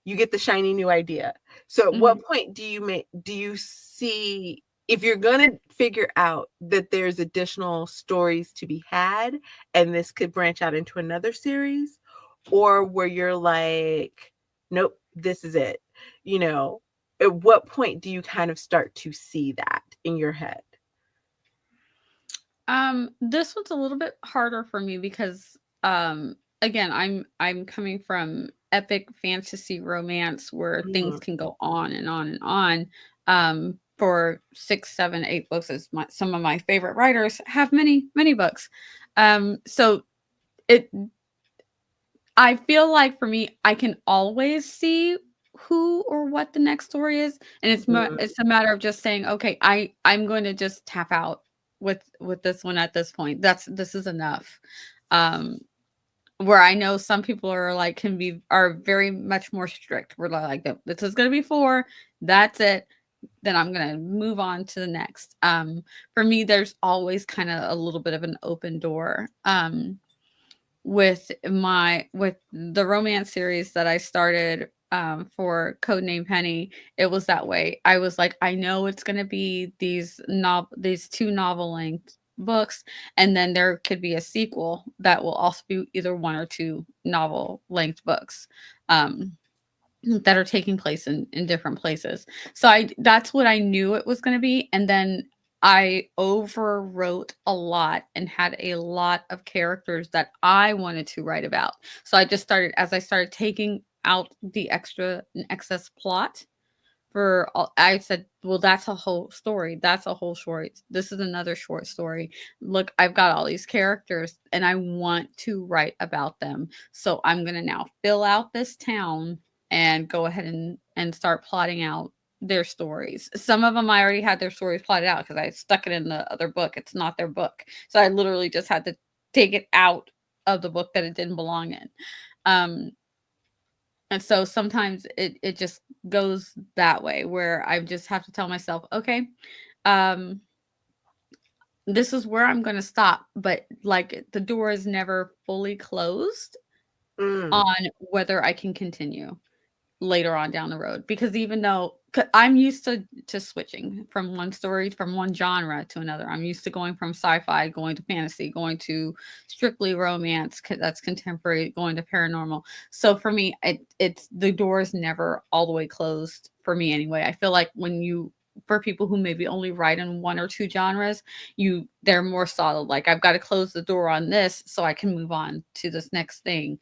you get the shiny new idea. So at what point do you see, if you're going to figure out that there's additional stories to be had and this could branch out into another series, or where you're like, nope, this is it, at what point do you kind of start to see that in your head? This one's a little bit harder for me because again, I'm coming from epic fantasy romance where things Mhm. can go on and on and on. For 6, 7, 8 books, as some of my favorite writers have many, many books. So it I feel like for me, I can always see who or what the next story is, and Mhm. it's a matter of just saying, "Okay, I'm going to just tap out with this one at this point. This is enough." Um, where I know some people are like are very much more strict. We're like, "This is going to be 4. That's it. Then I'm going to move on to the next." For me, there's always kind of a little bit of an open door. With the romance series that I started for Codename Penny, it was that way. I was like, I know it's going to be these 2 novel length books, and then there could be a sequel that will also be either 1 or 2 novel length books. That are taking place in different places. So that's what I knew it was going to be. And then I overwrote a lot and had a lot of characters that I wanted to write about. So as I started taking out the extra and excess plot I said, well, that's a whole story. That's a whole short. This is another short story. Look, I've got all these characters and I want to write about them. So I'm going to now fill out this town and go ahead and start plotting out their stories. Some of them I already had their stories plotted out because I stuck it in the other book. It's not their book. So I literally just had to take it out of the book that it didn't belong in. Um, and so sometimes it just goes that way where I just have to tell myself, okay, um, this is where I'm going to stop. But like the door is never fully closed Mm. on whether I can continue later on down the road, because even though I'm used to switching from one genre to another. I'm used to going from sci-fi, going to fantasy, going to strictly romance, that's contemporary, going to paranormal. So for me, it's the door is never all the way closed for me anyway. I feel like when you for people who maybe only write in one or two genres, they're more solid. Like, I've got to close the door on this so I can move on to this next thing.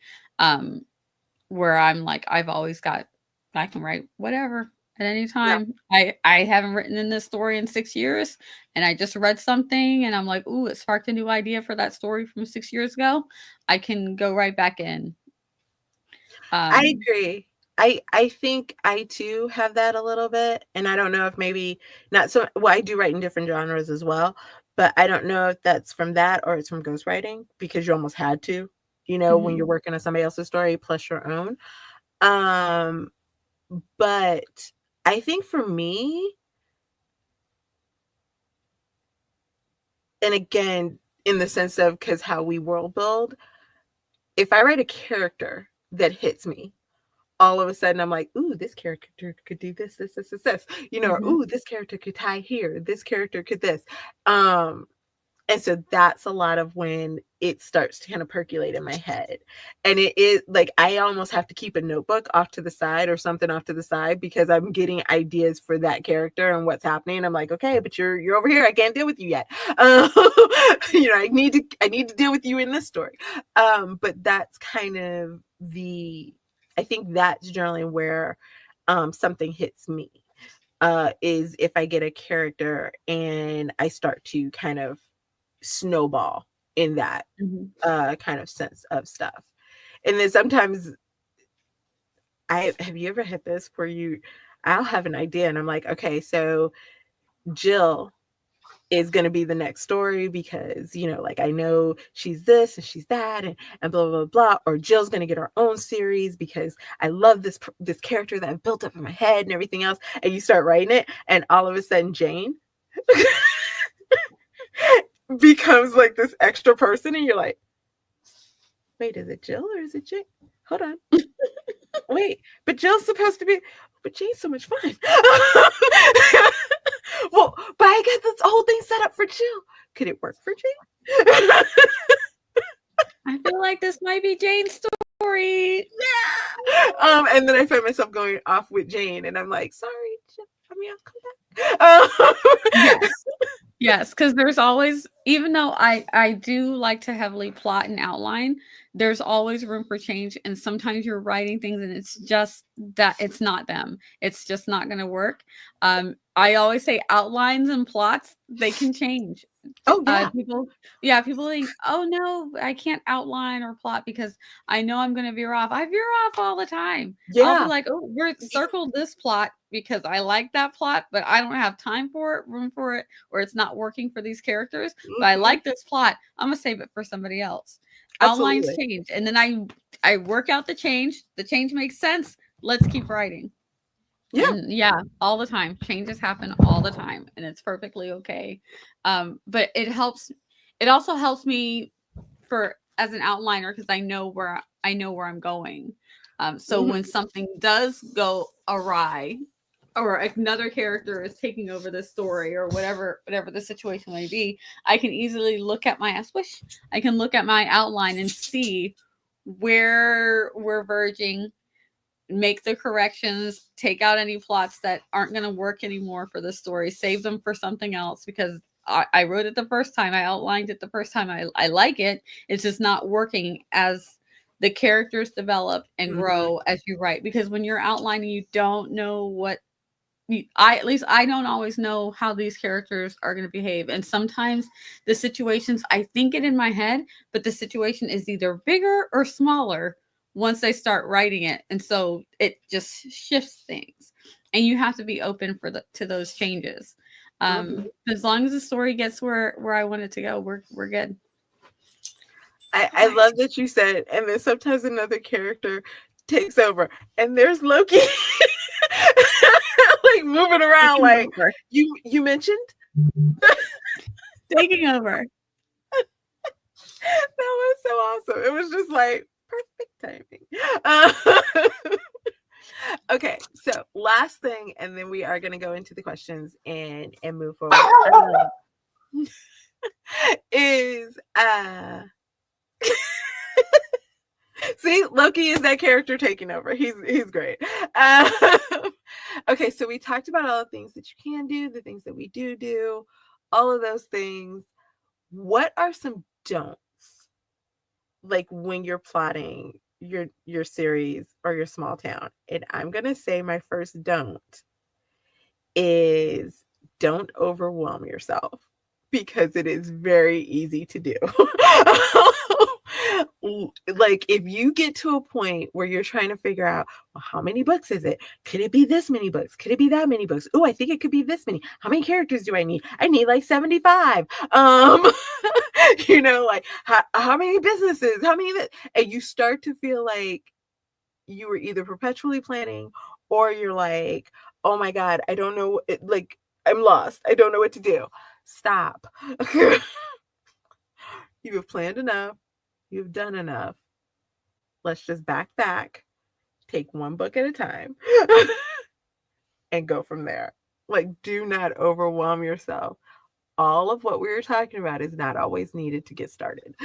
Where I'm like, I can write whatever at any Yeah. time. I haven't written in this story in 6 years, and I just read something and I'm like, ooh, it sparked a new idea for that story from 6 years ago. I can go right back in. I agree. I think I too have that a little bit, and I don't know if maybe not so well, I do write in different genres as well, but I don't know if that's from that or it's from ghostwriting because you almost had to, when you're working on somebody else's story plus your own. But I think for me, and again, in the sense of because how we world build, if I write a character that hits me, all of a sudden I'm like, ooh, this character could do this, or ooh, this character could tie here, this character could this. And so that's a lot of when it starts to kind of percolate in my head. And it is like I almost have to keep a notebook off to the side or something off to the side because I'm getting ideas for that character and what's happening. I'm like, okay, but you're over here. I can't deal with you yet. I need to deal with you in this story. But that's kind of I think that's generally where something hits me. Is if I get a character and I start to kind of snowball in that kind of sense of stuff. And then sometimes have you ever had this where I'll have an idea and I'm like, okay, so Jill is going to be the next story because, like I know she's this and she's that and blah, blah, blah. Or Jill's going to get her own series because I love this character that I've built up in my head and everything else. And you start writing it and all of a sudden Jane becomes like this extra person and you're like, wait, is it Jill or is it Jane? Hold on. Wait, but Jill's supposed to be, but Jane's so much fun. Well, but I got this whole thing set up for Jill. Could it work for Jane? I feel like this might be Jane's story. Yeah. And then I find myself going off with Jane and I'm like, sorry, Jill. I mean, I'll come back. Yes, because there's always, even though I do like to heavily plot and outline, there's always room for change. And sometimes you're writing things and it's just that it's not them. It's just not going to work. I always say outlines and plots, they can change. Oh, yeah. People think, oh no, I can't outline or plot because I know I'm going to veer off. I veer off all the time. Yeah. I'll be like, oh, we're circled this plot because I like that plot, but I don't have time for it, room for it, or it's not working for these characters. But I like this plot. I'm going to save it for somebody else. Absolutely. Outlines change. And then I work out the change. The change makes sense. Let's keep writing. Yeah. And yeah, all the time. Changes happen all the time and it's perfectly okay. But it also helps me as an outliner because I know where I'm going. So when something does go awry or another character is taking over the story or whatever the situation may be, I can easily look at my I can look at my outline and see where we're verging, make the corrections, take out any plots that aren't going to work anymore for the story, save them for something else because I wrote it the first time, I outlined it the first time, I like it. It's just not working as the characters develop and grow as you write. Because when you're outlining, you don't know at least I don't always know how these characters are going to behave. And sometimes the situations, I think it in my head, but the situation is either bigger or smaller once I start writing it. And so it just shifts things. And you have to be open to those changes. As long as the story gets where I want it to go, we're good. I love that you said, and then sometimes another character takes over, and there's Loki, like moving around, like you mentioned, taking over. That was so awesome. It was just like perfect timing. Okay, so last thing, and then we are going to go into the questions and move forward. Is see, Loki is that character taking over. He's great. Okay, so we talked about all the things that you can do, the things that we do, all of those things. What are some don'ts? Like when you're plotting your series or your small town. And I'm going to say my first don't is don't overwhelm yourself because it is very easy to do. Like if you get to a point where you're trying to figure out, well, how many books is it? Could it be this many books? Could it be that many books? Oh, I think it could be this many. How many characters do I need? I need like 75. Like how many businesses? How many that? And you start to feel like you were either perpetually planning or you're like, oh my God, I don't know. Like, I'm lost. I don't know what to do. Stop. You have planned enough. You've done enough. Let's just back, take one book at a time, and go from there. Like, do not overwhelm yourself. All of what we were talking about is not always needed to get started.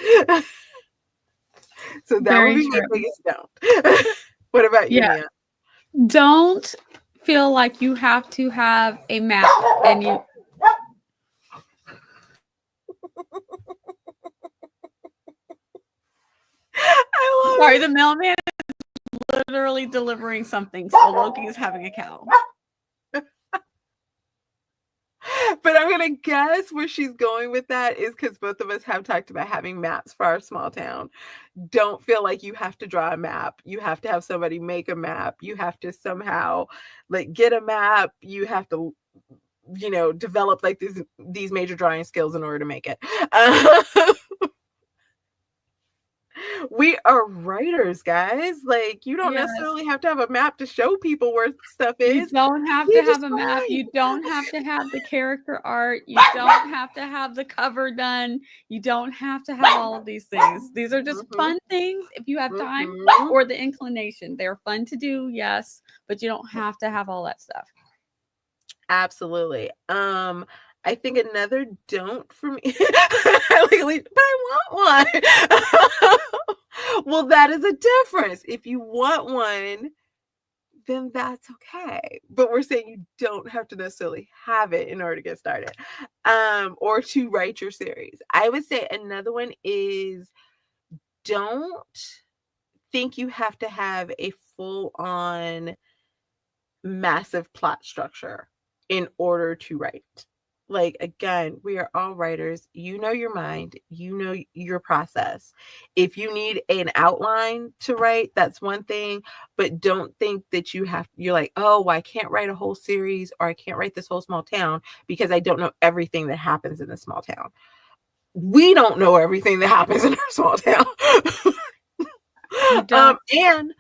So that would Very be my true. biggest don't. What about you, Yeah. Mia? Don't feel like you have to have a map and you I love sorry, it. the mailman is literally delivering something, so Loki is having a cow. But I'm gonna guess where she's going with that is because both of us have talked about having maps for our small town. Don't feel like you have to draw a map. You have to have somebody make a map. You have to somehow like get a map. You have to, develop like these major drawing skills in order to make it. We are writers, guys. Like, you don't Yes. necessarily have to have a map to show people where stuff You is. don't have We to have just a map. write. You don't have to have the character art. You don't have to have the cover done. You don't have to have all of these things. These are just Mhm, fun things if you have time mhm. or the inclination. They're fun to do, yes, but you don't have to have all that stuff. Absolutely. I think another don't for me, but I want one. Well, that is a difference. If you want one, then that's okay. But we're saying you don't have to necessarily have it in order to get started, or to write your series. I would say another one is don't think you have to have a full on massive plot structure in order to write. Like, again, we are all writers. You know your mind, you know your process. If you need an outline to write, that's one thing, but don't think that you're like, oh, well, I can't write a whole series or I can't write this whole small town because I don't know everything that happens in the small town. We don't know everything that happens in our small town. You don't. And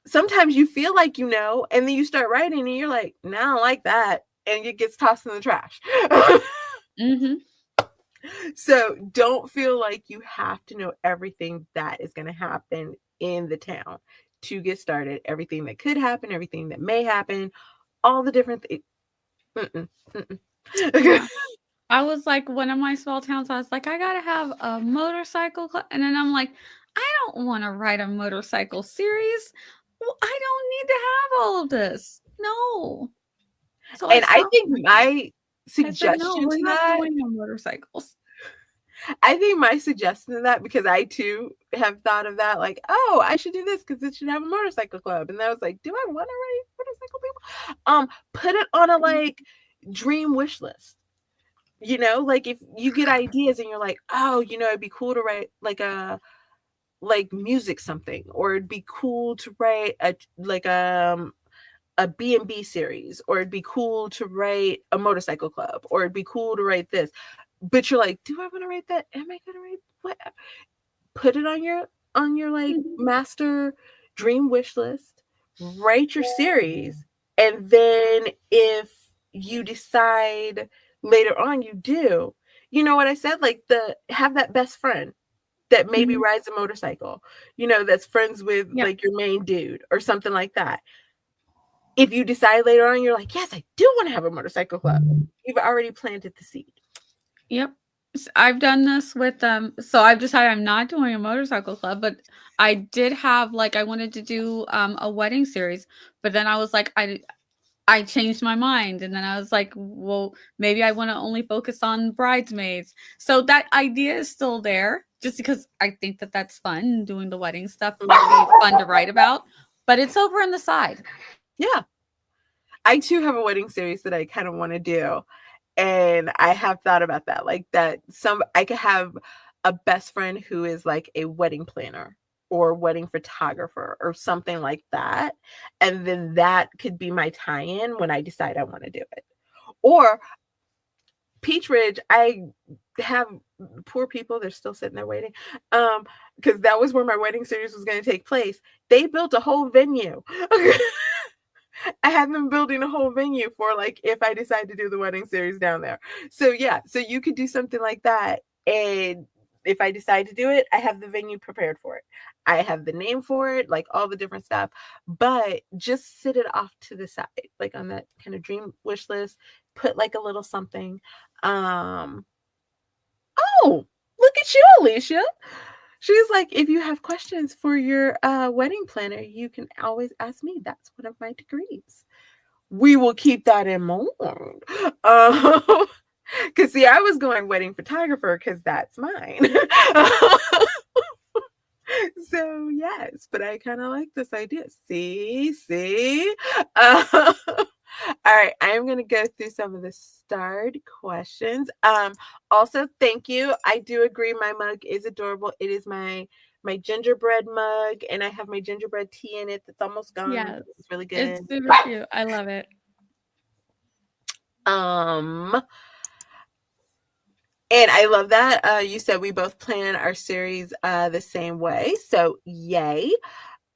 sometimes you feel like and then you start writing and you're like, no, I don't like that. And it gets tossed in the trash. Mhm. So don't feel like you have to know everything that is going to happen in the town to get started. Everything that could happen, everything that may happen, all the different things. Mm-mm, mm-mm. Yeah. I was like, one of my small towns, I was like, I gotta have a motorcycle club. And then I'm like, I don't want to write a motorcycle series. Well, I don't need to have all of this. No. So I And I stopped. think my I said, no, suggestion we're to not that doing no motorcycles. I think my suggestion to that, because I too have thought of that, like, oh, I should do this because it should have a motorcycle club. And I was like, do I want to write motorcycle people? Put it on a like dream wish list. Like if you get ideas and you're like, oh, it'd be cool to write like music something, or it'd be cool to write a B&B series, or it'd be cool to write a motorcycle club, or it'd be cool to write this. But you're like, do I want to write that? Am I gonna write what? Put it on your like Mhm. master dream wish list. Write your series, and then if you decide later on you do, you know what I said? Like have that best friend that maybe Mhm. rides a motorcycle, that's friends with Yep. like your main dude or something like that. If you decide later on, you're like, yes, I do want to have a motorcycle club. You've already planted the seed. Yep. I've done this with so I've decided I'm not doing a motorcycle club, but I did have like I wanted to do a wedding series, but then I was like I changed my mind, and then I was like, well, maybe I want to only focus on bridesmaids. So that idea is still there, just because I think that that's fun. Doing the wedding stuff might be fun to write about, but it's over on the side. Yeah. I too have a wedding series that I kind of want to do. And I have thought about that. Like that I could have a best friend who is like a wedding planner or wedding photographer or something like that. And then that could be my tie-in when I decide I want to do it. Or Peach Ridge, I have poor people, they're still sitting there waiting. Because that was where my wedding series was going to take place. They built a whole venue. I had them building a whole venue for like if I decide to do the wedding series down there. So yeah, so you could do something like that. And if I decide to do it, I have the venue prepared for it. I have the name for it, like all the different stuff. But just sit it off to the side, like on that kind of dream wish list. Put like a little something. Oh, look at you, Alicia. She's like, if you have questions for your wedding planner, you can always ask me. That's one of my degrees. We will keep that in mind. Because see, I was going wedding photographer because that's mine. So yes, but I kind of like this idea. See. All right, I'm going to go through some of the starred questions. Also, thank you. I do agree my mug is adorable. It is my gingerbread mug, and I have my gingerbread tea in it that's almost gone. Yes, It's really it's good. super cute. I love it. And I love that you said we both plan our series the same way. So yay.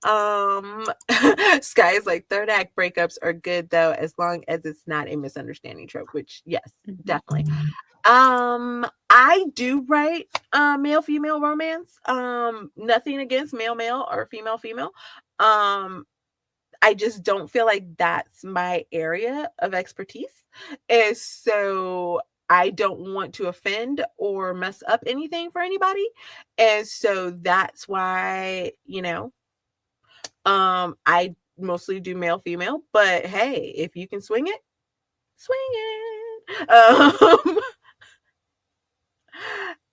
Sky is like third act breakups are good though, as long as it's not a misunderstanding trope, which yes, definitely. I do write male female romance. Nothing against male male or female female. I just don't feel like that's my area of expertise. And so I don't want to offend or mess up anything for anybody. And so that's why, I mostly do male female, but hey, if you can swing it, swing it.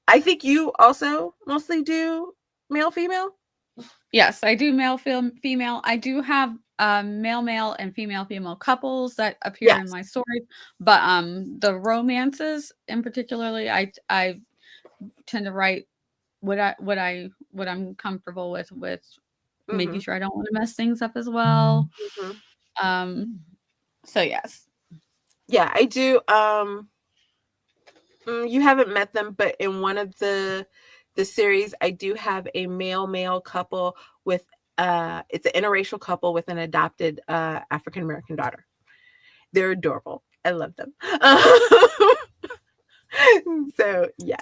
I think you also mostly do male female. Yes, I do male female. I do have male male and female couples that appear in Yes. my stories, but the romances in particularly, I tend to write what I'm comfortable with making Mm-hmm. sure I don't want to mess things up as well. Mm-hmm. So yes. Yeah, I do. You haven't met them, but in one of the series, I do have a male couple with it's an interracial couple with an adopted African American daughter. They're adorable. I love them. So yes.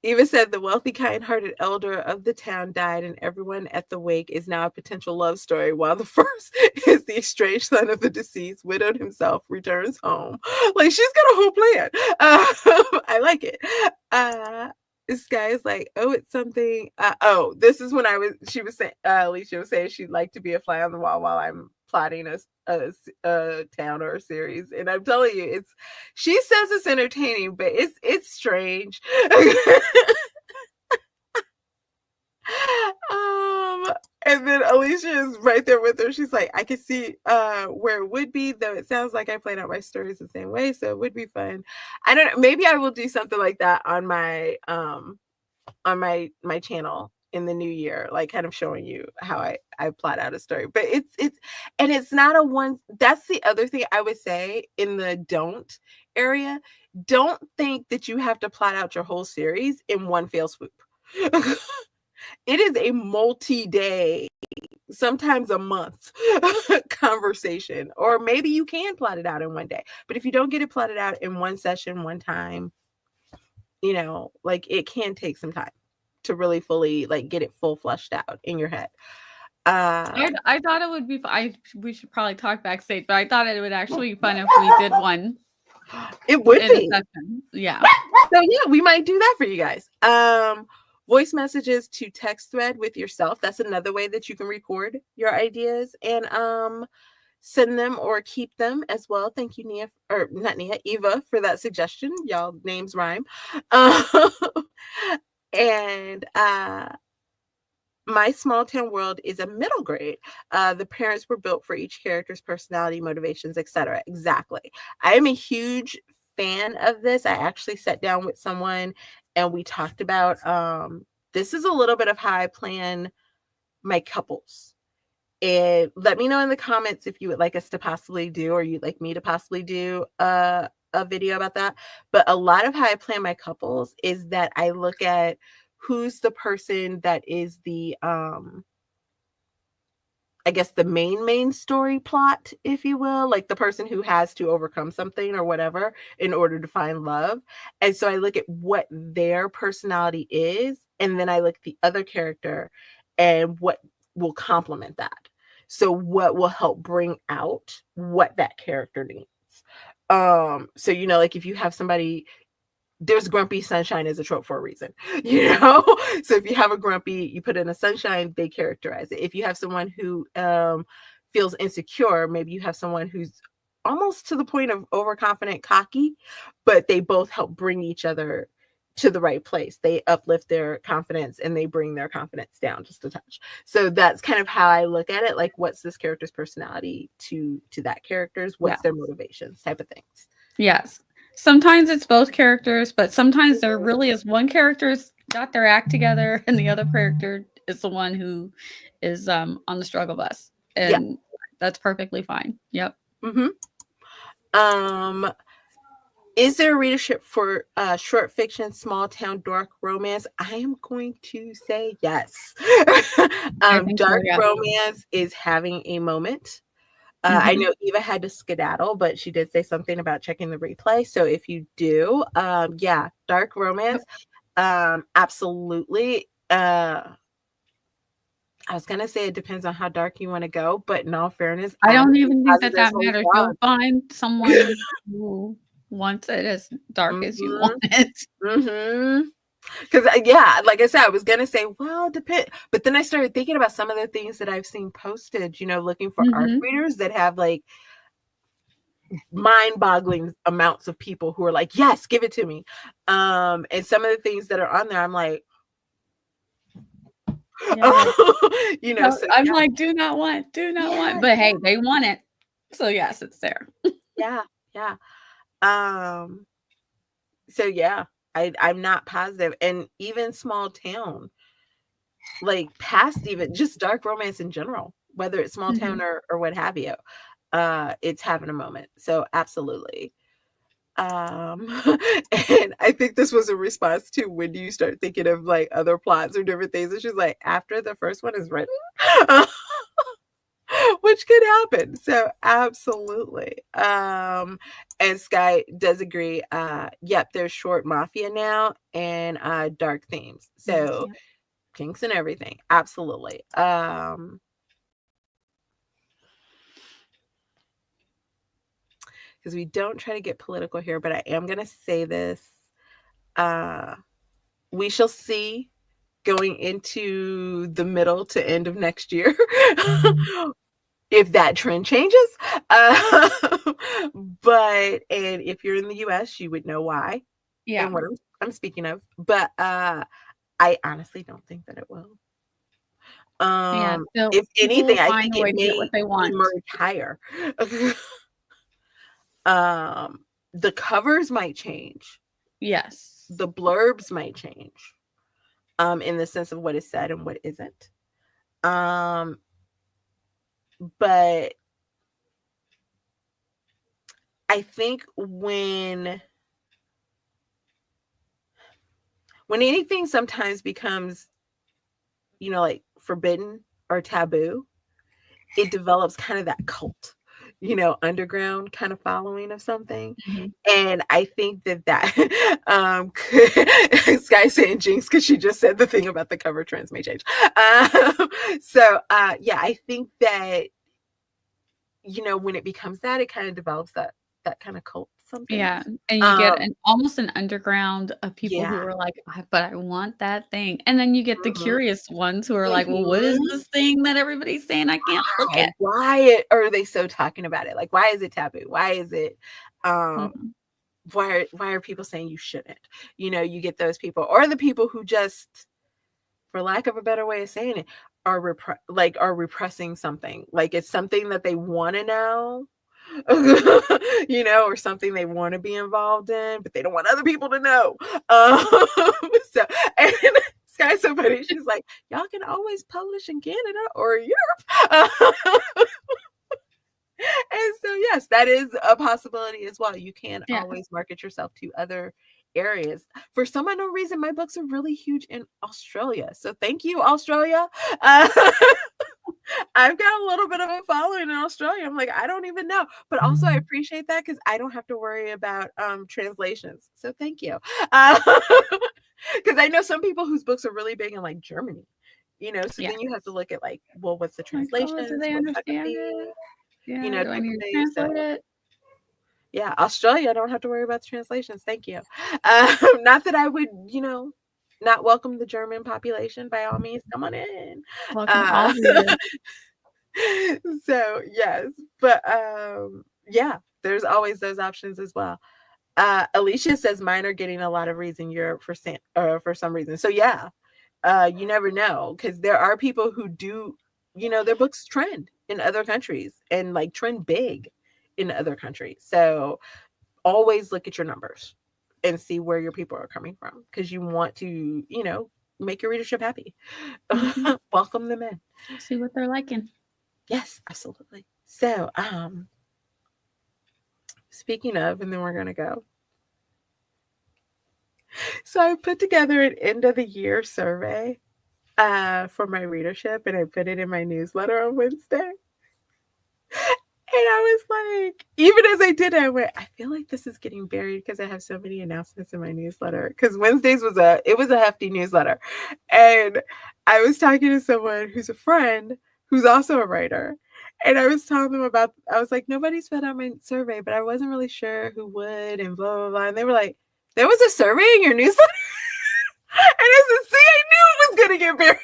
Eva said the wealthy, kind-hearted elder of the town died, and everyone at the wake is now a potential love story, while the first is the estranged son of the deceased, widowed himself, returns home. Like, she's got a whole plan. I like it. This guy is like, oh, it's something. This is when she was saying, Alicia was saying she'd like to be a fly on the wall while I'm plotting a town or a series, and I'm telling you, she says it's entertaining, but it's strange. And then Alicia is right there with her. She's like, I can see where it would be, though it sounds like I played out my stories the same way, so it would be fun. I don't know, maybe I will do something like that on my my channel in the new year, like kind of showing you how I plot out a story. But it's not a one. That's the other thing I would say in the don't area. Don't think that you have to plot out your whole series in one fell swoop. It is a multi-day, sometimes a month conversation, or maybe you can plot it out in one day. But if you don't get it plotted out in one session, one time, like it can take some time to really fully like get it full fleshed out in your head. I thought it would be we should probably talk backstage, but I thought it would actually be fun if we did one. It would be. Session. Yeah. So yeah, we might do that for you guys. voice messages to text thread with yourself. That's another way that you can record your ideas and send them or keep them as well. Thank you, Nia, or not Nia, Eva, for that suggestion. Y'all names rhyme. And My Small Town World is a middle grade. The parents were built for each character's personality, motivations, etc. Exactly. I am a huge fan of this. I actually sat down with someone and we talked about this is a little bit of how I plan my couples. And let me know in the comments if you would like us to possibly do, or you'd like me to possibly do a video about that. But a lot of how I plan my couples is that I look at who's the person that is the I guess the main story plot, if you will, like the person who has to overcome something or whatever in order to find love. And so I look at what their personality is, and then I look at the other character and what will complement that. So what will help bring out what that character needs. So like if you have somebody, there's grumpy sunshine as a trope for a reason, so if you have a grumpy, you put in a sunshine, they characterize it. If you have someone who feels insecure, maybe you have someone who's almost to the point of overconfident, cocky, but they both help bring each other to the right place. They uplift their confidence and they bring their confidence down just a touch. So that's kind of how I look at it. Like, what's this character's personality to that character's, what's their motivations, type of things. Yes. Sometimes it's both characters, but sometimes there really is one character's got their act together and the other character is the one who is on the struggle bus. And that's perfectly fine. Yep. Is there a readership for short fiction, small town, dark romance? I am going to say yes. Dark romance is having a moment. I know Eva had to skedaddle, but she did say something about checking the replay. So if you do, dark romance, absolutely. I was going to say it depends on how dark you want to go, but in all fairness, I don't even think that matters. You'll find someone who wants it as dark as you want it. Because like I said, I was gonna say, well, depend, but then I started thinking about some of the things that I've seen posted, looking for ARC readers that have like mind-boggling amounts of people who are like, yes, give it to me. And some of the things that are on there, I'm like, I'm like, do not want, but hey, they want it, so yes, it's there. So I'm not positive. And even small town, like past even just dark romance in general, whether it's small town or what have you, it's having a moment. So absolutely. And I think this was a response to, when do you start thinking of like other plots or different things? And she's like, after the first one is written. Which could happen. So absolutely. And Sky does agree. Yep, there's short mafia now and dark themes. So kinks and everything. Absolutely. Because we don't try to get political here, but I am going to say this. We shall see going into the middle to end of next year. If that trend changes. But and if you're in the US, you would know why. Yeah. And what I'm speaking of. But I honestly don't think that it will. If anything, I think it may what they want. Emerge higher. The covers might change. Yes. The blurbs might change. In the sense of what is said and what isn't. But I think when anything sometimes becomes, like forbidden or taboo, it develops kind of that cult, underground kind of following of something. And I think that Sky saying jinx because she just said the thing about the cover trends may change. I think that when it becomes that, it kind of develops that kind of cult something. Yeah, and you get Um, an almost an underground of people who yeah. are like, But I want that thing." And then you get the Mhm. curious ones who are like, "Well, what is Mhm. this thing that everybody's saying I can't look at?" Why are they so talking about it? Like, why is it taboo? Why is it, um, Mhm. why are people saying you shouldn't? You get those people, or the people who just, for lack of a better way of saying it, are repressing something. Like it's something that they want to know, or something they want to be involved in, but they don't want other people to know. Um, so, and Sky's so funny. She's like, y'all can always publish in Canada or Europe. And so, yes, that is a possibility as well. You can Yeah. always market yourself to other areas. For some unknown reason, my books are really huge in Australia. So thank you, Australia. Uh, I've got a little bit of a following in Australia. I'm like, I don't even know. But also I appreciate that because I don't have to worry about translations. So thank you. Because I know some people whose books are really big in like Germany. So Yeah. then you have to look at like, well, what's the Like, "Oh, do translations? they What's that gonna understand be? it? Yeah, do I Type of need to thing. So translate it?" yeah, Australia, I don't have to worry about the translations. Thank you. Not that I would, not welcome the German population. By all means, come on in. Welcome Uh, all readers. so yes, but yeah, there's always those options as well. Alicia says mine are getting a lot of reads in Europe for some reason. So yeah, you never know because there are people who do, their books trend in other countries and like trend big in other countries. So always look at your numbers and see where your people are coming from because you want to, make your readership happy. Mhm. Welcome them in. See what they're liking. Yes, absolutely. So, speaking of, and then we're gonna go. So I put together an end of the year survey for my readership and I put it in my newsletter on Wednesday. And I was like, even as I did it, I went, I feel like this is getting buried because I have so many announcements in my newsletter. Because Wednesdays was a hefty newsletter. And I was talking to someone who's a friend who's also a writer. And I was telling them I was like, nobody's filled out my survey, but I wasn't really sure who would and blah, blah, blah. And they were like, there was a survey in your newsletter? And I said, see, I knew it was going to get buried.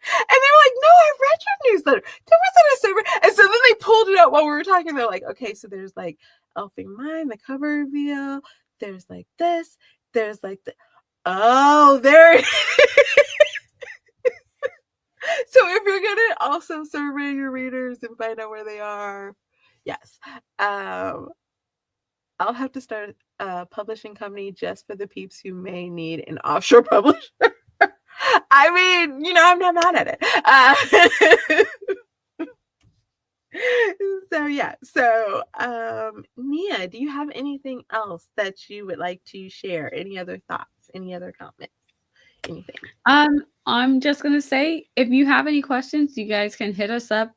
And they were like, no, I read your newsletter. There wasn't a survey. And so then they pulled it out while we were talking. They're like, okay, so there's like Elfing Mine, the cover reveal. There's like this. There's like the. Oh, there it is. So if you're going to also survey your readers and find out where they are, yes. I'll have to start a publishing company just for the peeps who may need an offshore publisher. I mean, I'm not mad at it. So yeah. So Nia, do you have anything else that you would like to share? Any other thoughts? Any other comments? Anything? I'm just gonna say, if you have any questions, you guys can hit us up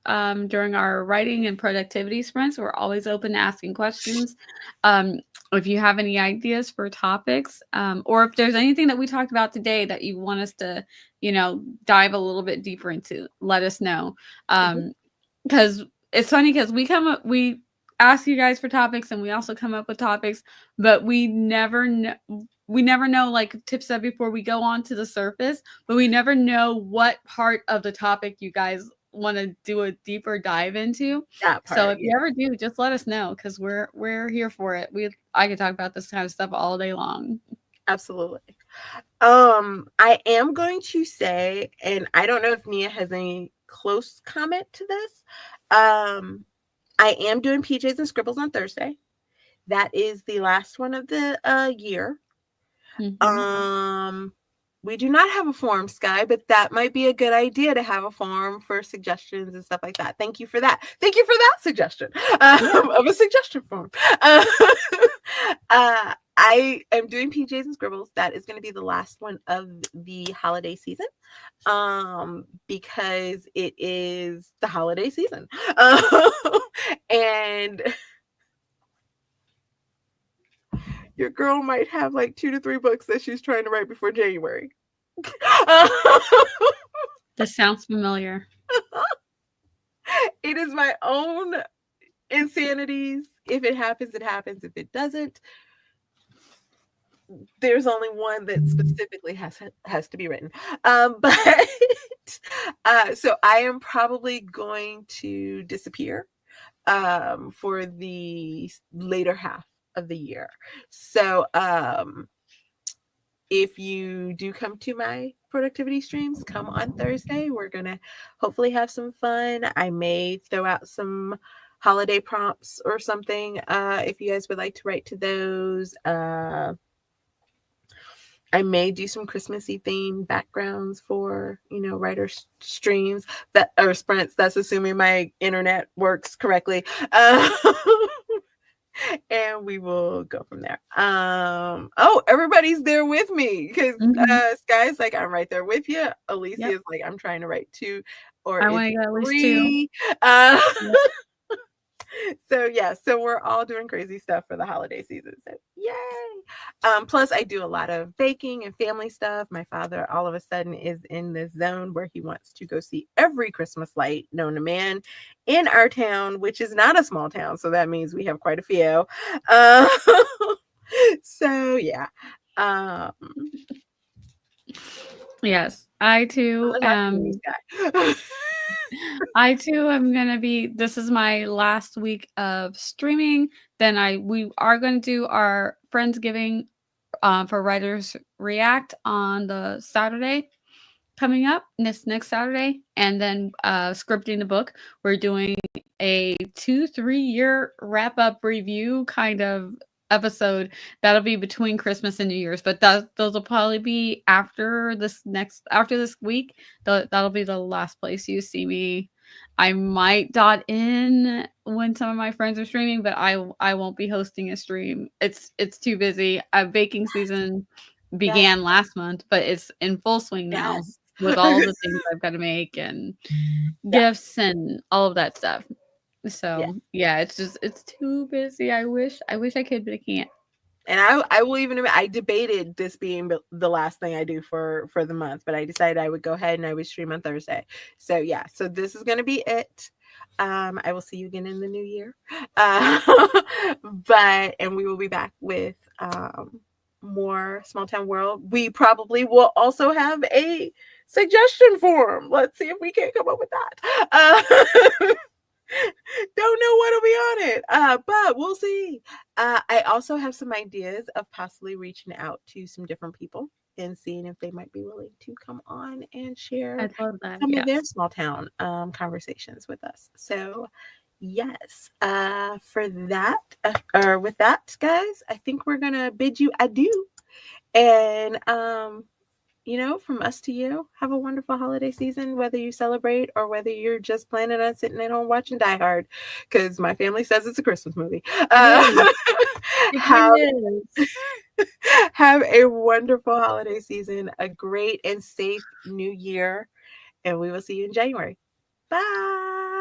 during our writing and productivity sprints. We're always open to asking questions. Um, if you have any ideas for topics, or if there's anything that we talked about today that you want us to, dive a little bit deeper into, let us know. Mhm. Because it's funny because we ask you guys for topics and we also come up with topics, but we never know like Tip said before we go on to the surface, but we never know what part of the topic you guys want to do a deeper dive into. That So part, if yeah, you ever do, just let us know because we're here for it. I could talk about this kind of stuff all day long. absolutely. I am going to say, and I don't know if Nia has any close comment to this. I am doing PJs and Scribbles on Thursday. That is the last one of the year. Mhm. Um, we do not have a forum, Sky, but that might be a good idea to have a forum for suggestions and stuff like that. Thank you for that. Thank you for that suggestion Yeah. of a suggestion form. I am doing PJs and Scribbles. That is going to be the last one of the holiday season because it is the holiday season. And your girl might have like 2 to 3 books that she's trying to write before January. This sounds familiar. It is my own insanities if it happens, it happens. If it doesn't, there's only one that specifically has to be written. But so I am probably going to disappear for the later half of the year. So if you do come to my productivity streams, come on Thursday. We're going to hopefully have some fun. I may throw out some holiday prompts or something if you guys would like to write to those. I may do some Christmassy themed backgrounds for, writer streams that or sprints. That's assuming my internet works correctly. And we will go from there. Oh, everybody's there with me because Sky's like, I'm right there with you. Alicia's like, I'm trying to write 2 or I want to get at least 3. 2. So we're all doing crazy stuff for the holiday season. So yay! Plus, I do a lot of baking and family stuff. My father, all of a sudden, is in this zone where he wants to go see every Christmas light known to man in our town, which is not a small town. So that means we have quite a few. So yeah. Yes, I too I too am gonna be. This is my last week of streaming. Then we are going to do our Friendsgiving for Writers React on the Saturday coming up, this next Saturday, and then scripting the book. We're doing a 2-3 year wrap up review kind of episode that'll be between Christmas and New Year's, but those will probably be after this week. That'll be the last place you see me. I might dot in when some of my friends are streaming, but I won't be hosting a stream. It's too busy. Baking season began last month, but it's in full swing now with all the things I've got to make and gifts and all of that stuff. So yeah, it's too busy. I wish I could, but I can't. And I will even admit, I debated this being the last thing I do for the month, but I decided I would go ahead and I would stream on Thursday. So yeah, so this is going to be it. I will see you again in the new year. And we will be back with more Small Town World. We probably will also have a suggestion form. Let's see if we can come up with that. Don't know what'll be on it, but we'll see. I also have some ideas of possibly reaching out to some different people and seeing if they might be willing to come on and share some of their small town conversations with us. So yes, for that, or with that, guys, I think we're gonna bid you adieu. And from us to you, have a wonderful holiday season, whether you celebrate or whether you're just planning on sitting at home watching Die Hard, because my family says it's a Christmas movie. Have a wonderful holiday season, a great and safe new year, and we will see you in January. Bye.